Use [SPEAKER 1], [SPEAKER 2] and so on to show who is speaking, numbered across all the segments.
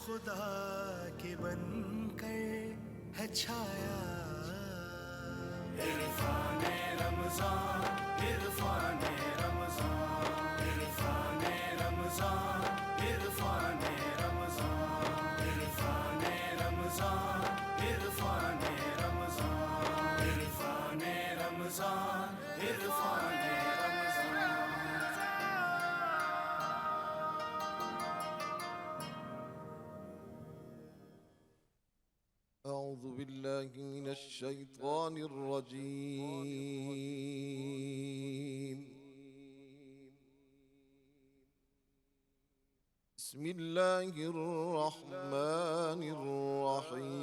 [SPEAKER 1] خدا کے بن کر ہے چھایا. عرفان رمضان، عرفان رمضان، عرفان رمضان، عرفان رمضان، عرفان رمضان، عرفان رمضان، عرفان رمضان، عرفان
[SPEAKER 2] أعوذ بالله من الشيطان الرجيم. بسم الله الرحمن الرحيم.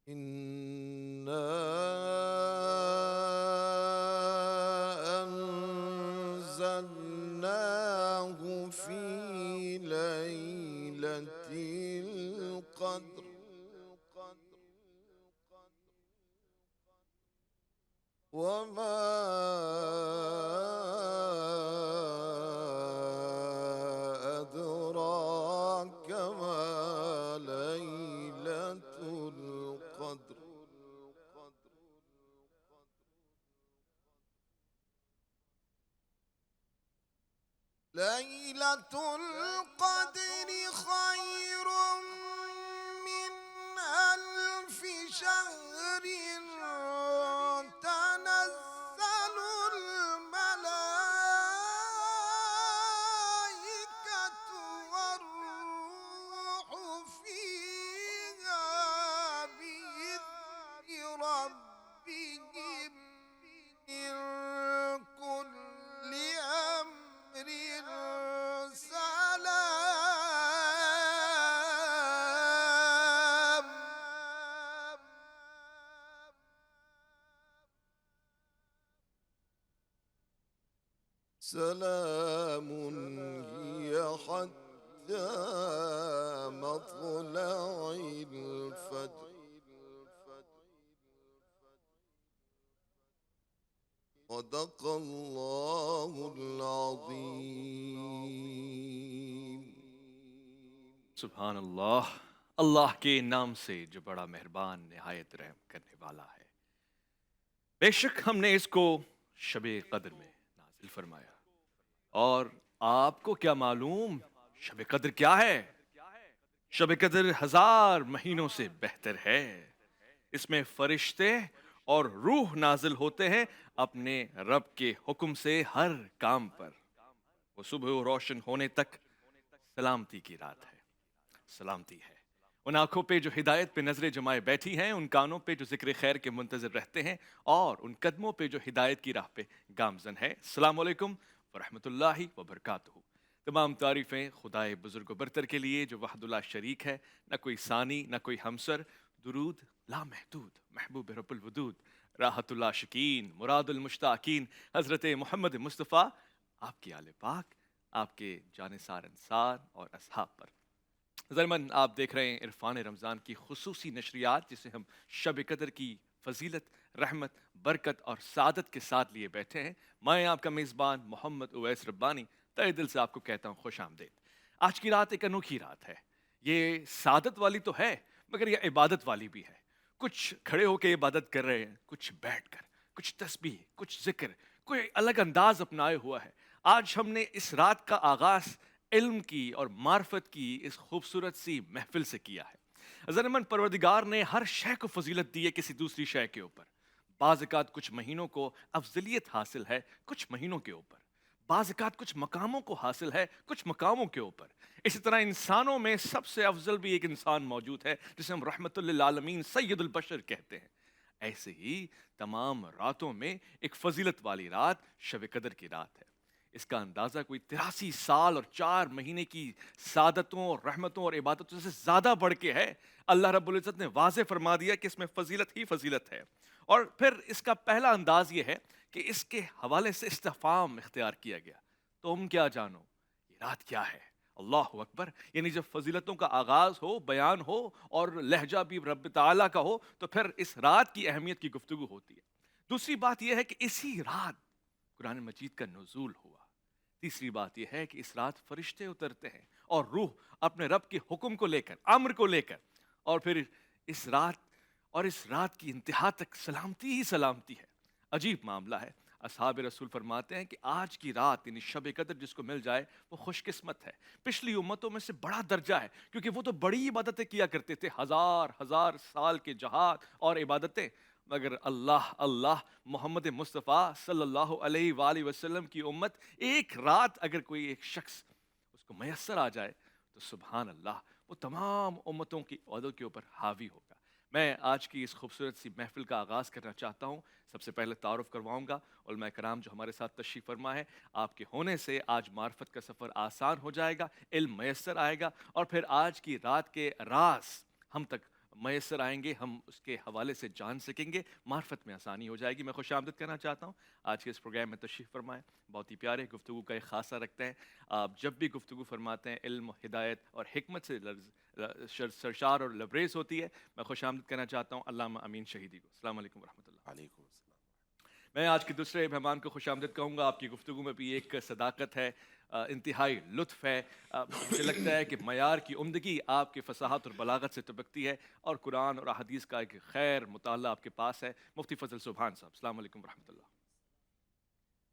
[SPEAKER 2] إنا أنزلناه في ليلة القدر وما أدراك ما ليلة القدر. ليلة القدر خير من ألف شهر تنزل الملائكة والروح فيها بإذن ربهم من كل أمر سلام. سلام هي حتى مطلع الفجر. صدق الله العظيم.
[SPEAKER 3] سبحان اللہ. اللہ کے نام سے جو بڑا مہربان نہایت رحم کرنے والا ہے. بے شک ہم نے اس کو شب قدر میں نازل فرمایا. اور آپ کو کیا معلوم شب قدر کیا ہے؟ شب قدر 1000 مہینوں سے بہتر ہے. اس میں فرشتے اور روح نازل ہوتے ہیں اپنے رب کے حکم سے ہر کام پر. وہ صبح روشن ہونے تک سلامتی کی رات ہے. سلامتی ہے ان آنکھوں پہ جو ہدایت پہ نظریں جمائے بیٹھی ہیں، ان کانوں پہ جو ذکر خیر کے منتظر رہتے ہیں، اور ان قدموں پہ جو ہدایت کی راہ پہ گامزن ہے. السلام علیکم ورحمۃ اللہ وبرکاتہ. تمام تعریفیں خدائے بزرگ و برتر کے لیے جو وحد اللہ شریک ہے، نہ کوئی ثانی نہ کوئی ہمسر. درود لامحدود محبوب رب الودود، راحت اللہ شکین، مراد المشتاقین، حضرت محمد مصطفیٰ، آپ کی آل پاک، آپ کے جانثار انصار اور اصحاب پر. ضرمن آپ دیکھ رہے ہیں عرفان رمضان کی خصوصی نشریات، جسے ہم شب قدر کی فضیلت، رحمت، برکت اور سعادت کے ساتھ لیے بیٹھے ہیں. میں آپ کا میزبان محمد اویس ربانی تہہ دل سے آپ کو کہتا ہوں خوش آمدید. آج کی رات ایک انوکھی رات ہے. یہ سعادت والی تو ہے مگر یہ عبادت والی بھی ہے. کچھ کھڑے ہو کے عبادت کر رہے ہیں، کچھ بیٹھ کر، کچھ تسبیح، کچھ ذکر، کوئی الگ انداز اپنائے ہوا ہے. آج ہم نے اس رات کا آغاز علم کی اور معرفت کی اس خوبصورت سی محفل سے کیا ہے. ضرمن پروردگار نے ہر شے کو فضیلت دی ہے کسی دوسری شے کے اوپر. بعض اوقات کچھ مہینوں کو افضلیت حاصل ہے کچھ مہینوں کے اوپر. بعض اوقات کچھ مقاموں کو حاصل ہے کچھ مقاموں کے اوپر. اسی طرح انسانوں میں سب سے افضل بھی ایک انسان موجود ہے جسے ہم رحمت للعالمین سید البشر کہتے ہیں. ایسے ہی تمام راتوں میں ایک فضیلت والی رات شب قدر کی رات ہے. اس کا اندازہ کوئی 83 سال اور 4 مہینے کی سعادتوں اور رحمتوں اور عبادتوں سے زیادہ بڑھ کے ہے. اللہ رب العزت نے واضح فرما دیا کہ اس میں فضیلت ہی فضیلت ہے. اور پھر اس کا پہلا انداز یہ ہے کہ اس کے حوالے سے استفہام اختیار کیا گیا. تم کیا جانو یہ رات کیا ہے؟ اللہ اکبر. یعنی جب فضیلتوں کا آغاز ہو، بیان ہو اور لہجہ بھی رب تعالیٰ کا ہو، تو پھر اس رات کی اہمیت کی گفتگو ہوتی ہے. دوسری بات یہ ہے کہ اسی رات قرآن مجید کا نزول ہوا. تیسری بات یہ ہے کہ اس رات فرشتے اترتے ہیں اور روح اپنے رب کے حکم کو لے کر، امر کو لے کر، اور پھر اس رات کی انتہا تک سلامتی ہی سلامتی ہے. عجیب معاملہ ہے. اصحاب رسول فرماتے ہیں کہ آج کی رات یعنی شب قدر جس کو مل جائے وہ خوش قسمت ہے. پچھلی امتوں میں سے بڑا درجہ ہے، کیونکہ وہ تو بڑی عبادتیں کیا کرتے تھے، ہزار سال کے جہاد اور عبادتیں. مگر اللہ محمد مصطفیٰ صلی اللہ علیہ وآلہ وسلم کی امت، ایک رات اگر کوئی ایک شخص اس کو میسر آ جائے تو سبحان اللہ، وہ تمام امتوں کی عہدوں کے اوپر حاوی ہوگا. میں آج کی اس خوبصورت سی محفل کا آغاز کرنا چاہتا ہوں. سب سے پہلے تعارف کرواؤں گا علماء کرام جو ہمارے ساتھ تشریف فرما ہے. آپ کے ہونے سے آج معرفت کا سفر آسان ہو جائے گا، علم میسر آئے گا، اور پھر آج کی رات کے راز ہم تک میسر آئیں گے، ہم اس کے حوالے سے جان سکیں گے، معرفت میں آسانی ہو جائے گی. میں خوش آمدید کرنا چاہتا ہوں آج کے اس پروگرام میں تشریف فرمائیں. بہت ہی پیارے گفتگو کا ایک خاصہ رکھتے ہیں. آپ جب بھی گفتگو فرماتے ہیں علم، ہدایت اور حکمت سے سرشار اور لبریز ہوتی ہے. میں خوش آمدید کرنا چاہتا ہوں علامہ امین شہیدی کو. السلام علیکم ورحمۃ اللہ.
[SPEAKER 2] علیکم السلام.
[SPEAKER 3] میں آج کے دوسرے مہمان کو خوش آمدید کہوں گا. آپ کی گفتگو میں بھی ایک صداقت ہے، انتہائی لطف ہے. مجھے لگتا ہے کہ معیار کی عمدگی آپ کی فصاحت اور بلاغت سے طبقتی ہے، اور قرآن اور احادیث کا ایک خیر مطالعہ آپ کے پاس ہے. مفتی فضل سبحان صاحب، السلام علیکم ورحمۃ اللہ.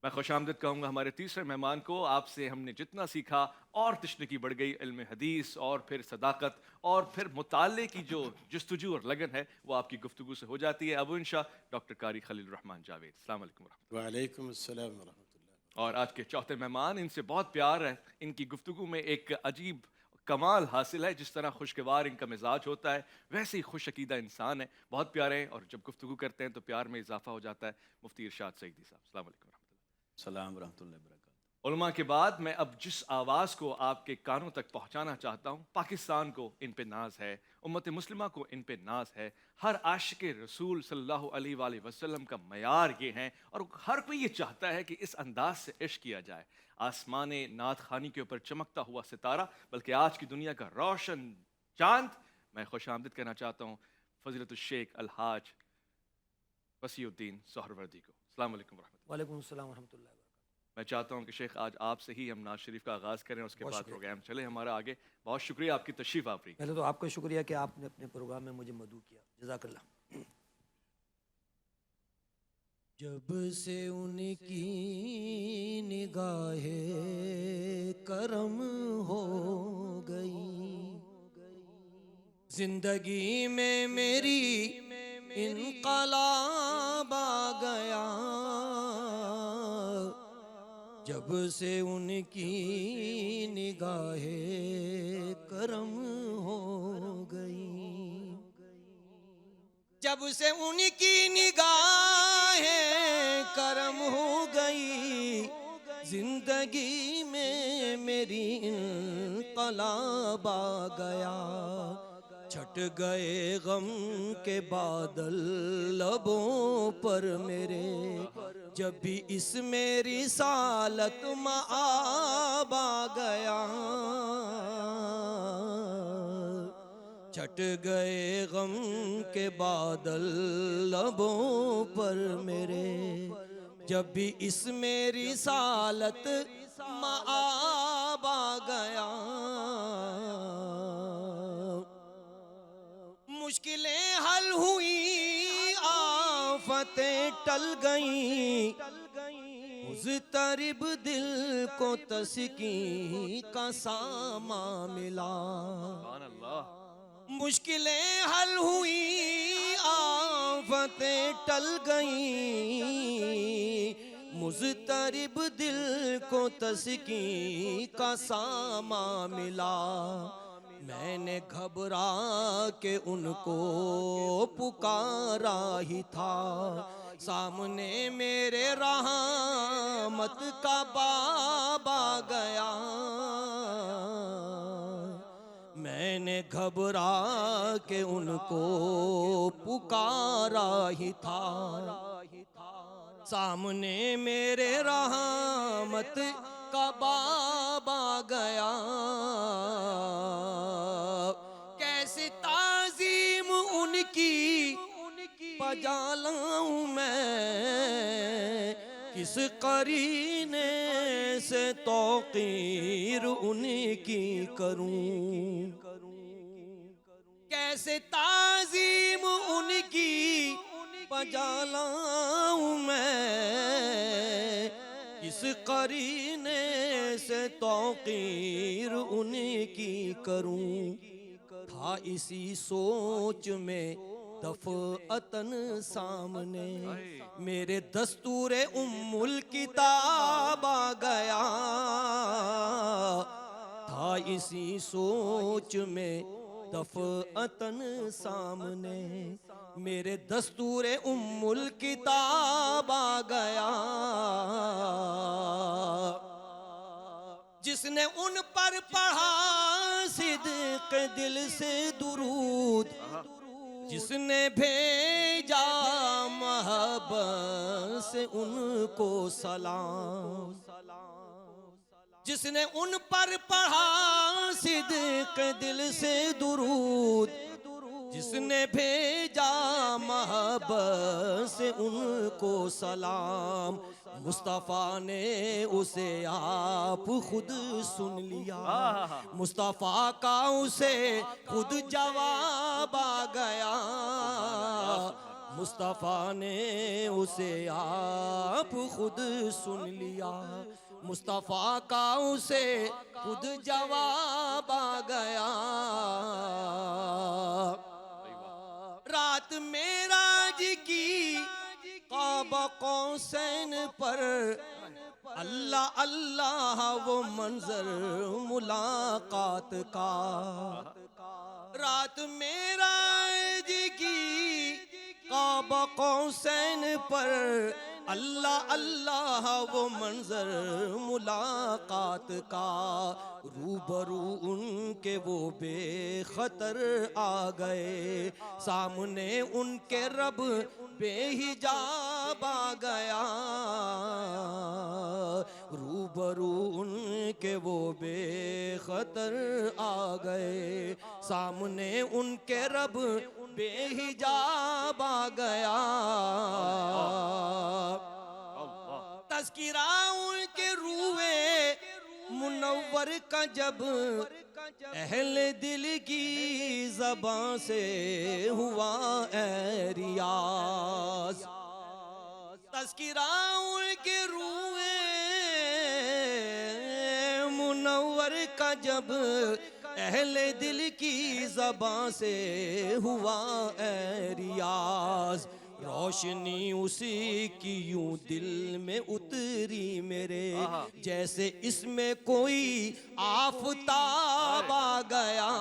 [SPEAKER 3] میں خوش آمدید کہوں گا ہمارے تیسرے مہمان کو. آپ سے ہم نے جتنا سیکھا اور تشنگی بڑھ گئی، علم حدیث اور پھر صداقت اور پھر مطالعے کی جو جستجو اور لگن ہے وہ آپ کی گفتگو سے ہو جاتی ہے. ابو انشا ڈاکٹر قاری خلیل الرحمان جاوید، السلام علیکم ورحمۃ اللہ.
[SPEAKER 2] وعلیکم السلام ورحمۃ اللہ.
[SPEAKER 3] اور آج کے چوتھے مہمان، ان سے بہت پیار ہے. ان کی گفتگو میں ایک عجیب کمال حاصل ہے. جس طرح خوشگوار ان کا مزاج ہوتا ہے ویسے ہی خوش عقیدہ انسان ہے، بہت پیارے ہیں، اور جب گفتگو کرتے ہیں تو پیار میں اضافہ ہو جاتا ہے. مفتی ارشاد سعیدی صاحب، السلام علیکم ورحمۃ اللہ.
[SPEAKER 4] السلام ورحمۃ اللہ وبرکاتہ.
[SPEAKER 3] علماء کے بعد میں اب جس آواز کو آپ کے کانوں تک پہنچانا چاہتا ہوں، پاکستان کو ان پہ ناز ہے، امت مسلمہ کو ان پہ ناز ہے. ہر عاشق رسول صلی اللہ علیہ وآلہ وسلم کا معیار یہ ہے، اور ہر کوئی یہ چاہتا ہے کہ اس انداز سے عشق کیا جائے. آسمان نعت خوانی کے اوپر چمکتا ہوا ستارہ، بلکہ آج کی دنیا کا روشن چاند. میں خوش آمدید کہنا چاہتا ہوں فضیلت الشیخ الحاج وسیع الدین سہروردی کو. السلام علیکم ورحمۃ اللہ.
[SPEAKER 5] وعلیکم السلام ورحمۃ اللہ وبرکاتہ.
[SPEAKER 3] میں چاہتا ہوں کہ شیخ آج آپ سے ہی ہم ناز شریف کا آغاز کریں، اس کے
[SPEAKER 5] بہت
[SPEAKER 3] بعد
[SPEAKER 5] شکریہ.
[SPEAKER 3] پروگرام چلے ہمارا آگے. بہت شکریہ آپ کی تشریف آوری.
[SPEAKER 5] پہلے تو آپ کا شکریہ کہ آپ نے اپنے پروگرام میں مجھے مدعو کیا، جزاک اللہ. جب سے ان کی نگاہ کرم ہو گئی، زندگی میں میری انقلاب آ گیا. جب سے ان کی نگاہ کرم ہو گئی، جب سے ان کی نگاہ کرم ہو گئی، زندگی میں میری انقلاب آ گیا. چھٹ گئے غم کے بادل لبوں پر میرے، جب بھی اس میری رسالت مآب آ گیا. چھٹ گئے غم کے بادل لبوں پر میرے، جب بھی اس میری رسالت مآب آ گیا. مشکلیں حل ہوئی، آفتیں ٹل گئیں، مضطرب دل کو تسکین کا سامان ملا.
[SPEAKER 3] سبحان اللہ.
[SPEAKER 5] مشکلیں حل ہوئی، آفتیں ٹل گئیں، مضطرب دل کو تسکین کا سامان ملا. میں نے گھبرا کے ان کو پکارا ہی تھا، سامنے میرے رحمت کا باب آ گیا. میں نے گھبرا کے ان کو پکارا ہی تھا، سامنے میرے رحمت کا باب آ گیا. کیسے تعظیم ان کی بجا لاؤں میں، کس قرینے سے توقیر ان کی کروں، کیسے تعظیم ان کی بجا لاؤں میں، کس قرینے سے توقیر ان کی کروں۔ تھا اسی سوچ میں دفعتاً سامنے میرے دستور الکتاب آ گیا، تھا اسی سوچ میں دفعتاً سامنے میرے دستور الکتاب آ گیا، جس نے ان پر پڑھا صدق دل سے درود، جس نے بھیجا محبت سے ان کو سلام، جس نے ان پر پڑھا صدق دل سے درود، جس نے بھیجا محبت سے ان کو سلام، مصطفیٰ نے اسے آپ خود سن لیا، مصطفیٰ کا اسے خود جواب آ گیا، مصطفیٰ نے اسے آپ خود سن لیا، مصطفیٰ کا اسے خود جواب آ گیا۔ رات معراج کی قاب قوسین پر اللہ اللہ وہ منظر ملاقات کا، رات معراج کی قاب قوسین پر اللہ اللہ وہ منظر ملاقات کا، روبرو ان کے وہ بے خطر آ گئے، سامنے ان کے رب بے حجاب آ گیا، روبرو ان کے وہ بے خطر آ گئے، سامنے ان کے رب بے حجاب آ گیا، تذکرہ ان کے روئے منور کا جب اہل دل کی زبان سے ہوا اے ریاض، تذکرہ ان کے روئے منور کا جب اہل دل کی زبان سے ہوا اے ریاض، روشنی اسی کی یوں دل میں اتری میرے، جیسے اس میں کوئی آفتاب آ گیا،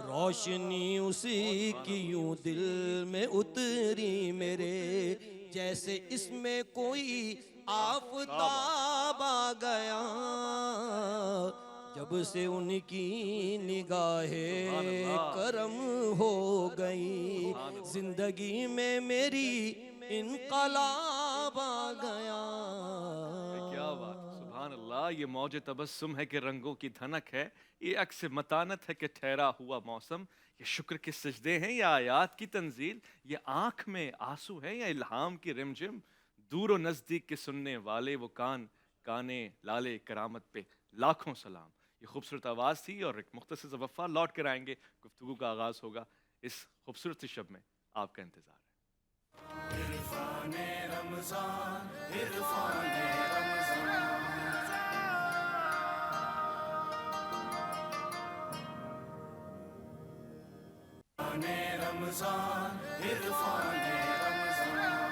[SPEAKER 5] روشنی اسی کی یوں دل میں اتری میرے، جیسے اس میں کوئی آفتاب آ گیا، جب سے ان کی نگاہ کرم ہو گئی، زندگی میں میری انقلاب آ گیا۔
[SPEAKER 3] کیا بات، سبحان اللہ، یہ موج تبسم ہے کہ رنگوں کی دھنک ہے، یہ عکس متانت ہے کہ ٹھہرا ہوا موسم، یہ شکر کے سجدے ہیں یا آیات کی تنزیل، یہ آنکھ میں آنسو ہے یا الہام کی رمجم، دور و نزدیک کے سننے والے وہ کانے لالے کرامت پہ لاکھوں سلام۔ یہ خوبصورت آواز تھی اور ایک مختصر سا وقفہ، لوٹ کر آئیں گے، گفتگو کا آغاز ہوگا اس خوبصورت شب میں، آپ کا انتظار ہے۔
[SPEAKER 1] عرفان رمضان، عرفان رمضان، رمضان، عرفان رمضان،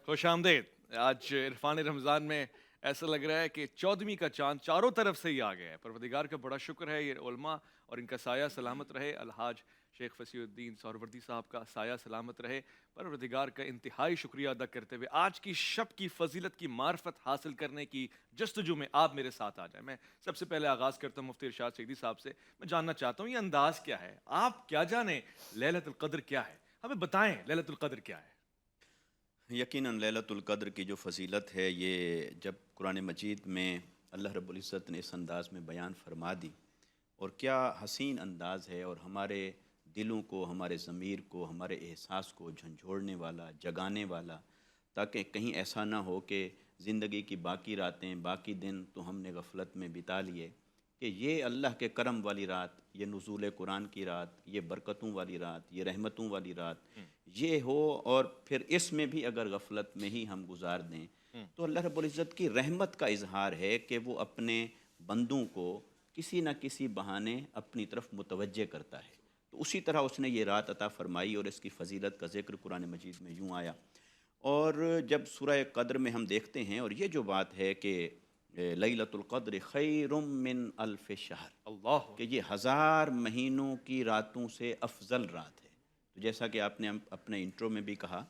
[SPEAKER 3] خوش آمدید۔ آج عرفان رمضان میں ایسا لگ رہا ہے کہ 14ویں کا چاند چاروں طرف سے ہی آ گیا ہے۔ پروردگار کا بڑا شکر ہے، یہ علماء اور ان کا سایہ سلامت رہے، الحاج شیخ فصیح الدین سہروردی صاحب کا سایہ سلامت رہے، پروردگار کا انتہائی شکریہ ادا کرتے ہوئے آج کی شب کی فضیلت کی معرفت حاصل کرنے کی جستجو میں آپ میرے ساتھ آ جائیں۔ میں سب سے پہلے آغاز کرتا ہوں مفتی ارشاد سیدی صاحب سے، میں جاننا چاہتا ہوں یہ انداز کیا ہے، آپ کیا جانیں لیلۃ القدر کیا ہے، ہمیں بتائیں لیلۃ القدر کیا ہے۔
[SPEAKER 4] یقیناً لیلۃ القدر کی جو فضیلت ہے، یہ جب قرآن مجید میں اللہ رب العزت نے اس انداز میں بیان فرما دی، اور کیا حسین انداز ہے، اور ہمارے دلوں کو، ہمارے ضمیر کو، ہمارے احساس کو جھنجھوڑنے والا، جگانے والا، تاکہ کہیں ایسا نہ ہو کہ زندگی کی باقی راتیں، باقی دن تو ہم نے غفلت میں بتا لیے، کہ یہ اللہ کے کرم والی رات، یہ نزول قرآن کی رات، یہ برکتوں والی رات، یہ رحمتوں والی رات یہ ہو، اور پھر اس میں بھی اگر غفلت میں ہی ہم گزار دیں تو اللہ رب العزت کی رحمت کا اظہار ہے کہ وہ اپنے بندوں کو کسی نہ کسی بہانے اپنی طرف متوجہ کرتا ہے۔ تو اسی طرح اس نے یہ رات عطا فرمائی، اور اس کی فضیلت کا ذکر قرآن مجید میں یوں آیا۔ اور جب سورہ قدر میں ہم دیکھتے ہیں، اور یہ جو بات ہے کہ لیلۃ القدر خیر من الف شہر،
[SPEAKER 3] اللہ
[SPEAKER 4] کہ یہ 1000 مہینوں کی راتوں سے افضل رات ہے۔ تو جیسا کہ آپ نے اپنے انٹرو میں بھی کہا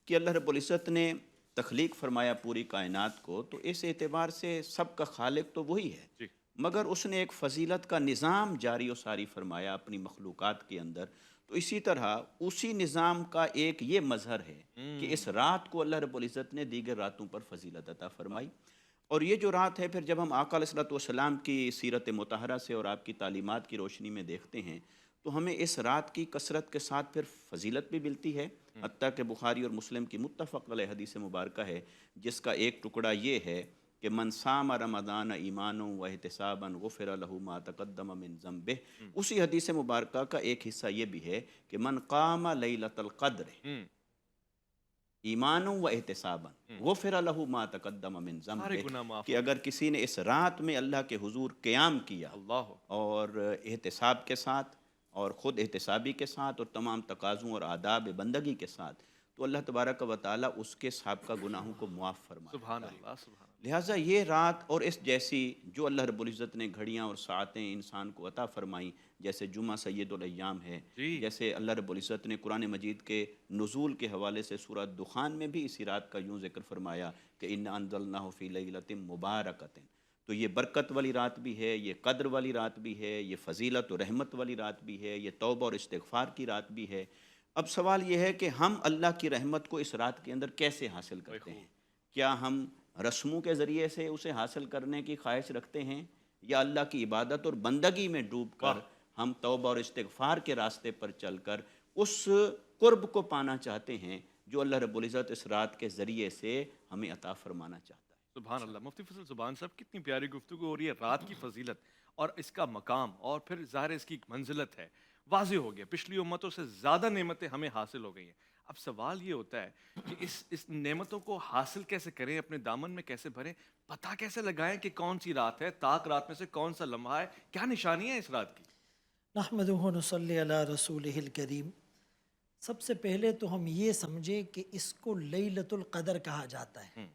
[SPEAKER 4] کہ اللہ رب العزت نے تخلیق فرمایا پوری کائنات کو، تو اس اعتبار سے سب کا خالق تو وہی ہے،
[SPEAKER 3] جی
[SPEAKER 4] مگر اس نے ایک فضیلت کا نظام جاری و ساری فرمایا اپنی مخلوقات کے اندر۔ تو اسی طرح اسی نظام کا ایک یہ مظہر ہے کہ اس رات کو اللہ رب العزت نے دیگر راتوں پر فضیلت عطا فرمائی۔ اور یہ جو رات ہے، پھر جب ہم آقا علیہ الصلوۃ والسلام کی سیرت مطہرہ سے اور آپ کی تعلیمات کی روشنی میں دیکھتے ہیں، تو ہمیں اس رات کی کثرت کے ساتھ پھر فضیلت بھی ملتی ہے، حتیٰ کہ بخاری اور مسلم کی متفق علیہ حدیث مبارکہ ہے، جس کا ایک ٹکڑا یہ ہے کہ من صام رمضان ایمانا و احتسابا غفر له ما تقدم من ذنبہ۔ اسی حدیث مبارکہ کا ایک حصہ یہ بھی ہے کہ من قام لیلۃ القدر ایمانا و احتسابا غفر له ما تقدم من
[SPEAKER 3] سارے گناہ
[SPEAKER 4] ذنبہ،
[SPEAKER 3] معاف
[SPEAKER 4] کہ اگر کسی نے اس رات میں اللہ کے حضور قیام کیا
[SPEAKER 3] اللہ
[SPEAKER 4] اور احتساب کے ساتھ، اور خود احتسابی کے ساتھ، اور تمام تقاضوں اور آداب بندگی کے ساتھ، تو اللہ تبارک و تعالیٰ اس کے سابقہ گناہوں کو معاف فرماتا
[SPEAKER 3] سبحان
[SPEAKER 4] ہے۔
[SPEAKER 3] اللہ سبحان اللہ۔
[SPEAKER 4] لہٰذا یہ رات اور اس جیسی جو اللہ رب العزت نے گھڑیاں اور ساعتیں انسان کو عطا فرمائیں، جیسے جمعہ سید الایام ہے،
[SPEAKER 3] جی
[SPEAKER 4] جیسے اللہ رب العزت نے قرآن مجید کے نزول کے حوالے سے سورہ دخان میں بھی اسی رات کا یوں ذکر فرمایا کہ اِنَّا أَنزَلْنَاهُ فِي لَيْلَةٍ مُبَارَكَةٍ۔ تو یہ برکت والی رات بھی ہے، یہ قدر والی رات بھی ہے، یہ فضیلت و رحمت والی رات بھی ہے، یہ توبہ اور استغفار کی رات بھی ہے۔ اب سوال یہ ہے کہ ہم اللہ کی رحمت کو اس رات کے اندر کیسے حاصل کرتے ہیں؟ کیا ہم رسموں کے ذریعے سے اسے حاصل کرنے کی خواہش رکھتے ہیں، یا اللہ کی عبادت اور بندگی میں ڈوب کر ہم توبہ اور استغفار کے راستے پر چل کر اس قرب کو پانا چاہتے ہیں جو اللہ رب العزت اس رات کے ذریعے سے ہمیں عطا فرمانا چاہتا ہے؟
[SPEAKER 3] سبحان اللہ۔ مفتی فضل زبان صاحب، کتنی پیاری گفتگو ہو رہی ہے، رات کی فضیلت اور اس کا مقام، اور پھر ظاہر اس کی منزلت ہے، واضح ہو گیا۔ پچھلی امتوں سے زیادہ نعمتیں ہمیں حاصل ہو گئی ہیں۔ اب سوال یہ ہوتا ہے کہ اس نعمتوں کو حاصل کیسے کریں، اپنے دامن میں کیسے بھریں، پتہ کیسے لگائیں کہ کون سی رات ہے، طاق رات میں سے کون سا لمحہ ہے، کیا نشانی ہے اس رات کی؟
[SPEAKER 6] نحمدہ و نصلی علی رسولہ الکریم۔ سب سے پہلے تو ہم یہ سمجھیں کہ اس کو لیلۃ القدر کہا جاتا ہے۔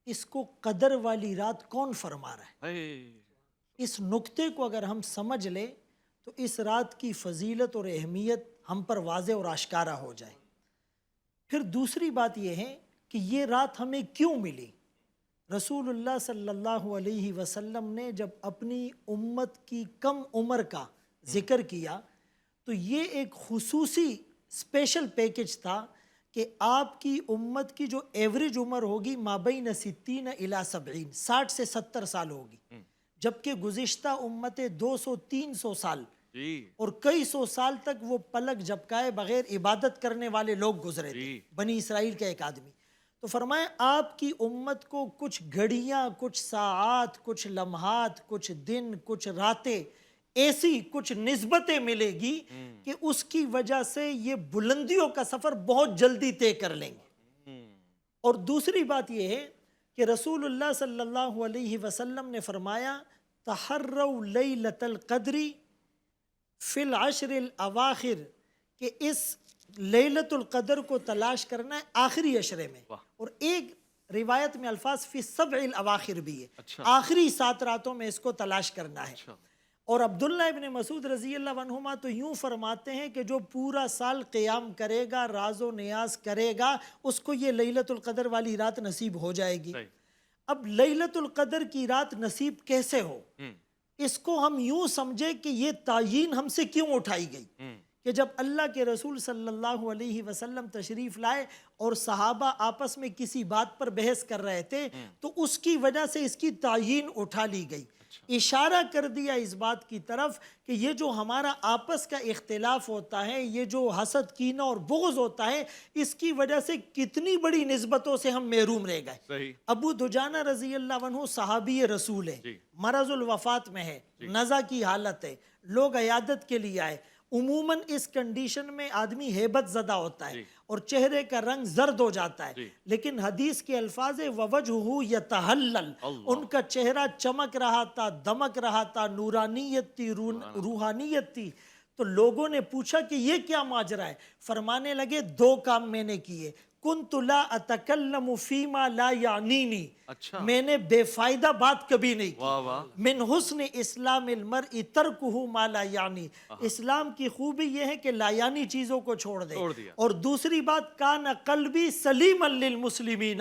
[SPEAKER 6] اس کو قدر والی رات کون فرما رہا ہے؟ اس نقطے کو اگر ہم سمجھ لیں تو اس رات کی فضیلت اور اہمیت ہم پر واضح اور آشکارا ہو جائے۔ پھر دوسری بات یہ ہے کہ یہ رات ہمیں کیوں ملی؟ رسول اللہ صلی اللہ علیہ وسلم نے جب اپنی امت کی کم عمر کا ذکر کیا تو یہ ایک خصوصی اسپیشل پیکج تھا کہ آپ کی امت کی جو ایوریج عمر ہوگی مابین 60 الی 70، 60 سے 70 سال ہوگی، جبکہ گزشتہ امتیں 200-300 سال اور کئی سو سال تک وہ پلک جھپکائے بغیر عبادت کرنے والے لوگ گزرے تھے، بنی اسرائیل کا ایک آدمی۔ تو فرمائیں آپ کی امت کو کچھ گھڑیاں، کچھ ساعات، کچھ لمحات، کچھ دن، کچھ راتیں، ایسی کچھ نسبتیں ملے گی کہ اس کی وجہ سے یہ بلندیوں کا سفر بہت جلدی طے کر لیں گے۔ اور دوسری بات یہ ہے کہ رسول اللہ صلی اللہ علیہ وسلم نے فرمایا تحروا لیلۃ القدر فی العشر الاواخر، کہ اس لیلۃ القدر کو تلاش کرنا ہے آخری عشرے میں، اور ایک روایت میں الفاظ فی السبع الاواخر بھی ہے، آخری 7 راتوں میں اس کو تلاش کرنا ہے۔ اور عبداللہ ابن مسعود رضی اللہ عنہما تو یوں فرماتے ہیں کہ جو پورا سال قیام کرے گا، راز و نیاز کرے گا، اس کو یہ لیلۃ القدر والی رات نصیب ہو جائے گی۔ اب لیلۃ القدر کی رات نصیب کیسے ہو؟ اس کو ہم یوں سمجھے کہ یہ تعیین ہم سے کیوں اٹھائی گئی؟ کہ جب اللہ کے رسول صلی اللہ علیہ وسلم تشریف لائے اور صحابہ آپس میں کسی بات پر بحث کر رہے تھے تو اس کی وجہ سے اس کی تعیین اٹھا لی گئی، اشارہ کر دیا اس بات کی طرف کہ یہ جو ہمارا آپس کا اختلاف ہوتا ہے، یہ جو حسد کینہ اور بغض ہوتا ہے، اس کی وجہ سے کتنی بڑی نسبتوں سے ہم محروم رہ گئے۔
[SPEAKER 3] صحیح۔
[SPEAKER 6] ابو دجانہ رضی اللہ عنہ صحابی رسول ہے،
[SPEAKER 3] جی۔
[SPEAKER 6] مرض الوفات میں ہے، نزع کی حالت ہے، لوگ عیادت کے لیے آئے۔ عموماً اس کنڈیشن میں آدمی ہیبت زدہ ہوتا ہے اور چہرے کا رنگ زرد ہو جاتا ہے، لیکن حدیث کے الفاظ وَوَجْهُ يَتَحَلَّل، ان کا چہرہ چمک رہا تھا، دمک رہا تھا، نورانیت تھی، روحانیت تھی۔ تو لوگوں نے پوچھا کہ یہ کیا ماجرا ہے؟ فرمانے لگے 2 کام میں نے کیے، كنت لا اتکلم فیما لا یعنینی، میں نے بے فائدہ بات کبھی نہیں کی۔ من حسن اسلام المرء ترکہ ما لا یعنی، اسلام کی خوبی یہ ہے کہ لا یعنی چیزوں کو چھوڑ دے۔ اور دوسری بات، کان قلبی سلیما للمسلمین،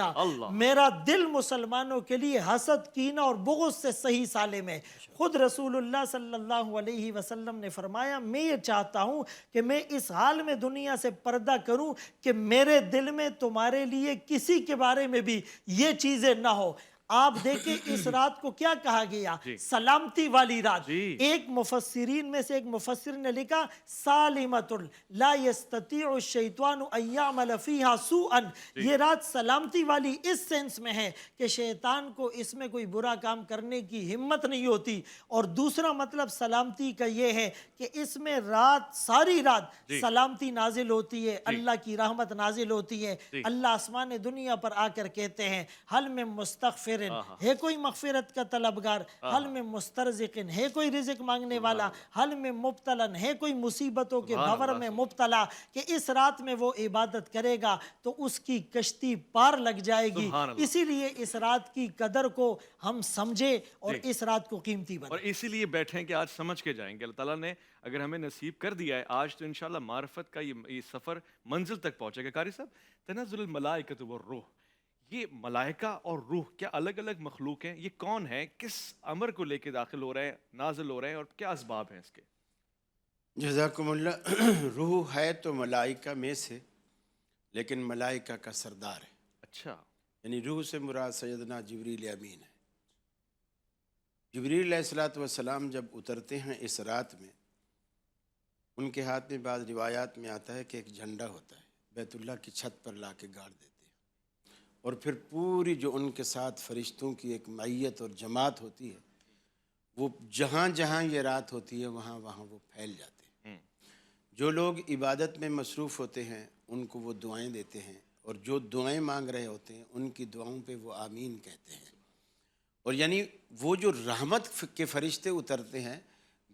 [SPEAKER 6] میرا دل مسلمانوں کے لیے حسد کینہ اور بغض سے صحیح سالم ہے۔ خود رسول اللہ صلی اللہ علیہ وسلم نے فرمایا میں یہ چاہتا ہوں کہ میں اس حال میں دنیا سے پردہ کروں کہ میرے دل میں تمہارے لیے کسی کے بارے میں بھی یہ چیزیں نہ ہو۔ آپ دیکھیں اس رات کو کیا کہا گیا؟ سلامتی والی رات۔ ایک مفسرین میں سے ایک مفسر نے لکھا سالمۃ لا یستطیع الشیطان ان یعمل فیہا سوءا، یہ رات سلامتی والی اس سینس میں ہے کہ شیطان کو اس میں کوئی برا کام کرنے کی ہمت نہیں ہوتی۔ اور دوسرا مطلب سلامتی کا یہ ہے کہ اس میں رات، ساری رات سلامتی نازل ہوتی ہے، اللہ کی رحمت نازل ہوتی ہے۔ اللہ آسمان دنیا پر آ کر کہتے ہیں حل میں مستغفر ہے کوئی مغفرت کا طلبگار، حل میں مسترزق ہے کوئی رزق مانگنے والا، حل میں مبتلا ہے کوئی مصیبتوں کے بھور میں مبتلا، کہ اس رات میں وہ عبادت کرے گا تو اس کی کشتی پار لگ جائے گی۔ اسی لیے اس رات کی قدر کو ہم سمجھے اور اس رات کو قیمتی بنائیں، اور
[SPEAKER 3] اسی لیے بیٹھیں کہ آج سمجھ کے جائیں گے۔ اللہ تعالیٰ نے اگر ہمیں نصیب کر دیا ہے آج تو انشاءاللہ معرفت کا یہ سفر منزل تک پہنچے گا۔ قاری صاحب، تنزل الملائکۃ والروح، یہ ملائکہ اور روح کیا الگ الگ مخلوق ہیں؟ یہ کون ہیں؟ کس امر کو لے کے داخل ہو رہے ہیں، نازل ہو رہے ہیں، اور کیا اسباب ہیں اس کے؟
[SPEAKER 2] جزاکم اللہ۔ روح ہے تو ملائکہ میں سے، لیکن ملائکہ کا سردار ہے۔
[SPEAKER 3] اچھا،
[SPEAKER 2] یعنی روح سے مراد سیدنا جبریل امین ہے۔ جبریل علیہ السلام جب اترتے ہیں اس رات میں، ان کے ہاتھ میں بعض روایات میں آتا ہے کہ ایک جھنڈا ہوتا ہے، بیت اللہ کی چھت پر لا کے گاڑ دیتے ہیں، اور پھر پوری جو ان کے ساتھ فرشتوں کی ایک معیت اور جماعت ہوتی ہے، وہ جہاں جہاں یہ رات ہوتی ہے وہاں وہاں وہ پھیل جاتے ہیں۔ جو لوگ عبادت میں مصروف ہوتے ہیں ان کو وہ دعائیں دیتے ہیں، اور جو دعائیں مانگ رہے ہوتے ہیں ان کی دعاؤں پہ وہ آمین کہتے ہیں۔ اور یعنی وہ جو رحمت کے فرشتے اترتے ہیں،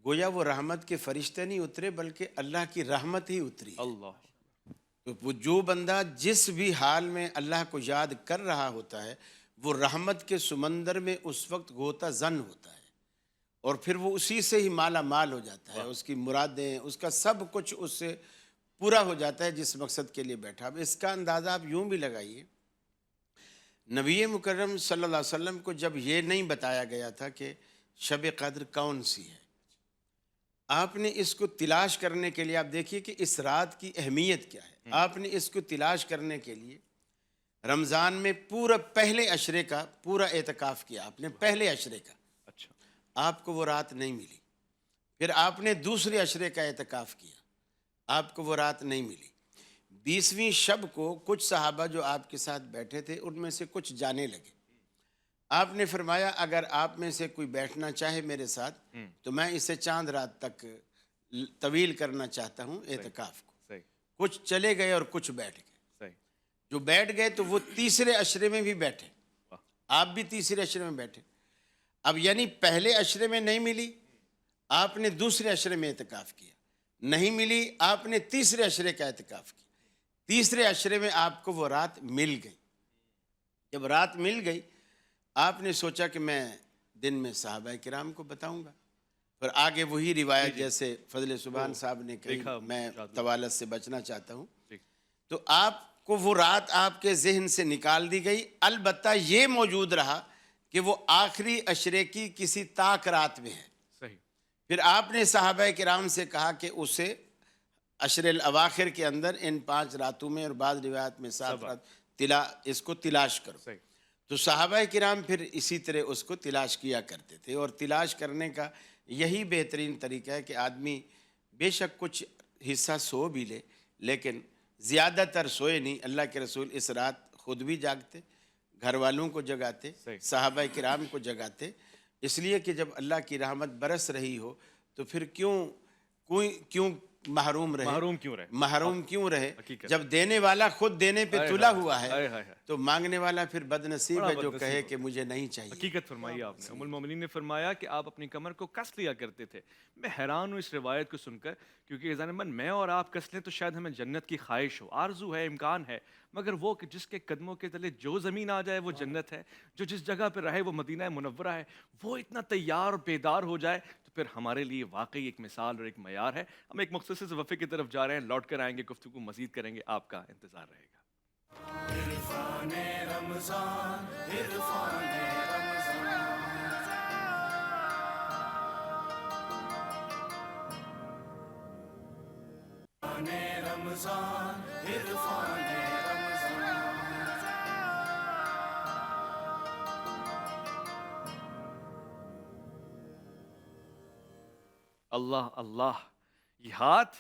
[SPEAKER 2] گویا وہ رحمت کے فرشتے نہیں اترے بلکہ اللہ کی رحمت ہی اتری ہے۔
[SPEAKER 3] اللہ،
[SPEAKER 2] تو وہ جو بندہ جس بھی حال میں اللہ کو یاد کر رہا ہوتا ہے، وہ رحمت کے سمندر میں اس وقت غوطہ زن ہوتا ہے، اور پھر وہ اسی سے ہی مالا مال ہو جاتا ہے، اس کی مرادیں، اس کا سب کچھ اس سے پورا ہو جاتا ہے جس مقصد کے لیے بیٹھا۔ اب اس کا اندازہ آپ یوں بھی لگائیے، نبی مکرم صلی اللہ علیہ وسلم کو جب یہ نہیں بتایا گیا تھا کہ شب قدر کون سی ہے، آپ نے اس کو تلاش کرنے کے لیے، آپ دیکھیے کہ اس رات کی اہمیت کیا ہے، آپ نے اس کو تلاش کرنے کے لیے رمضان میں پورا پہلے عشرے کا پورا اعتکاف کیا، آپ نے پہلے عشرے کا،
[SPEAKER 3] اچھا،
[SPEAKER 2] آپ کو وہ رات نہیں ملی۔ پھر آپ نے دوسرے عشرے کا اعتکاف کیا، آپ کو وہ رات نہیں ملی۔ 20ویں شب کو کچھ صحابہ جو آپ کے ساتھ بیٹھے تھے ان میں سے کچھ جانے لگے، آپ نے فرمایا اگر آپ میں سے کوئی بیٹھنا چاہے میرے ساتھ تو میں اسے چاند رات تک طویل کرنا چاہتا ہوں اعتکاف کو۔ کچھ چلے گئے اور کچھ بیٹھ گئے، جو بیٹھ گئے تو وہ تیسرے عشرے میں بھی بیٹھے، آپ بھی تیسرے عشرے میں بیٹھے۔ اب یعنی پہلے عشرے میں نہیں ملی، آپ نے دوسرے عشرے میں اعتکاف کیا، نہیں ملی، آپ نے تیسرے عشرے کا اعتکاف کیا، تیسرے عشرے میں آپ کو وہ رات مل گئی۔ جب رات مل گئی آپ نے سوچا کہ میں دن میں صحابہ کرام کو بتاؤں گا، پھر آگے وہی روایت جیسے فضل سبحان صاحب نے کہی، میں طوالت سے بچنا چاہتا ہوں، تو آپ کو وہ رات آپ کے ذہن سے نکال دی گئی۔ البتہ یہ موجود رہا کہ وہ آخری عشرے کی کسی طاق رات میں ہے۔ پھر آپ نے صحابہ کرام سے کہا کہ اسے عشر الاواخر کے اندر ان 5 راتوں میں اور بعض روایات میں 7 رات اس کو تلاش کرو.
[SPEAKER 3] صحیح.
[SPEAKER 2] تو صحابہ کرام پھر اسی طرح اس کو تلاش کیا کرتے تھے، اور تلاش کرنے کا یہی بہترین طریقہ ہے کہ آدمی بے شک کچھ حصہ سو بھی لے، لیکن زیادہ تر سوئے نہیں. اللہ کے رسول اس رات خود بھی جاگتے، گھر والوں کو جگاتے، صحابہ کرام کو جگاتے، اس لیے کہ جب اللہ کی رحمت برس رہی ہو تو پھر کیوں محروم کیوں رہے جب دینے والا خود دینے پہ تلا ہوا ہے تو مانگنے والا پھر بد نصیب ہے جو کہے کہ مجھے نہیں چاہیے.
[SPEAKER 3] حقیقت فرمائی آپ نے. ام المومنین نے فرمایا کہ آپ اپنی کمر کو کس لیا کرتے تھے. میں حیران ہوں اس روایت کو سن کر، کیونکہ ذہن من میں اور آپ کس لیں تو شاید ہمیں جنت کی خواہش ہو، آرزو ہے، امکان ہے، مگر وہ کہ جس کے قدموں کے تلے جو زمین آ جائے وہ جنت ہے، جو جس جگہ پہ رہے وہ مدینہ منورہ ہے، وہ اتنا تیار اور بیدار ہو جائے تو پھر ہمارے لیے واقعی ایک مثال اور ایک معیار ہے. ہم ایک مختصر سے وقفے کی طرف جا رہے ہیں، لوٹ کر آئیں گے، گفتگو مزید کریں گے، آپ کا انتظار رہے گا. اللہ اللہ، یہ ہاتھ،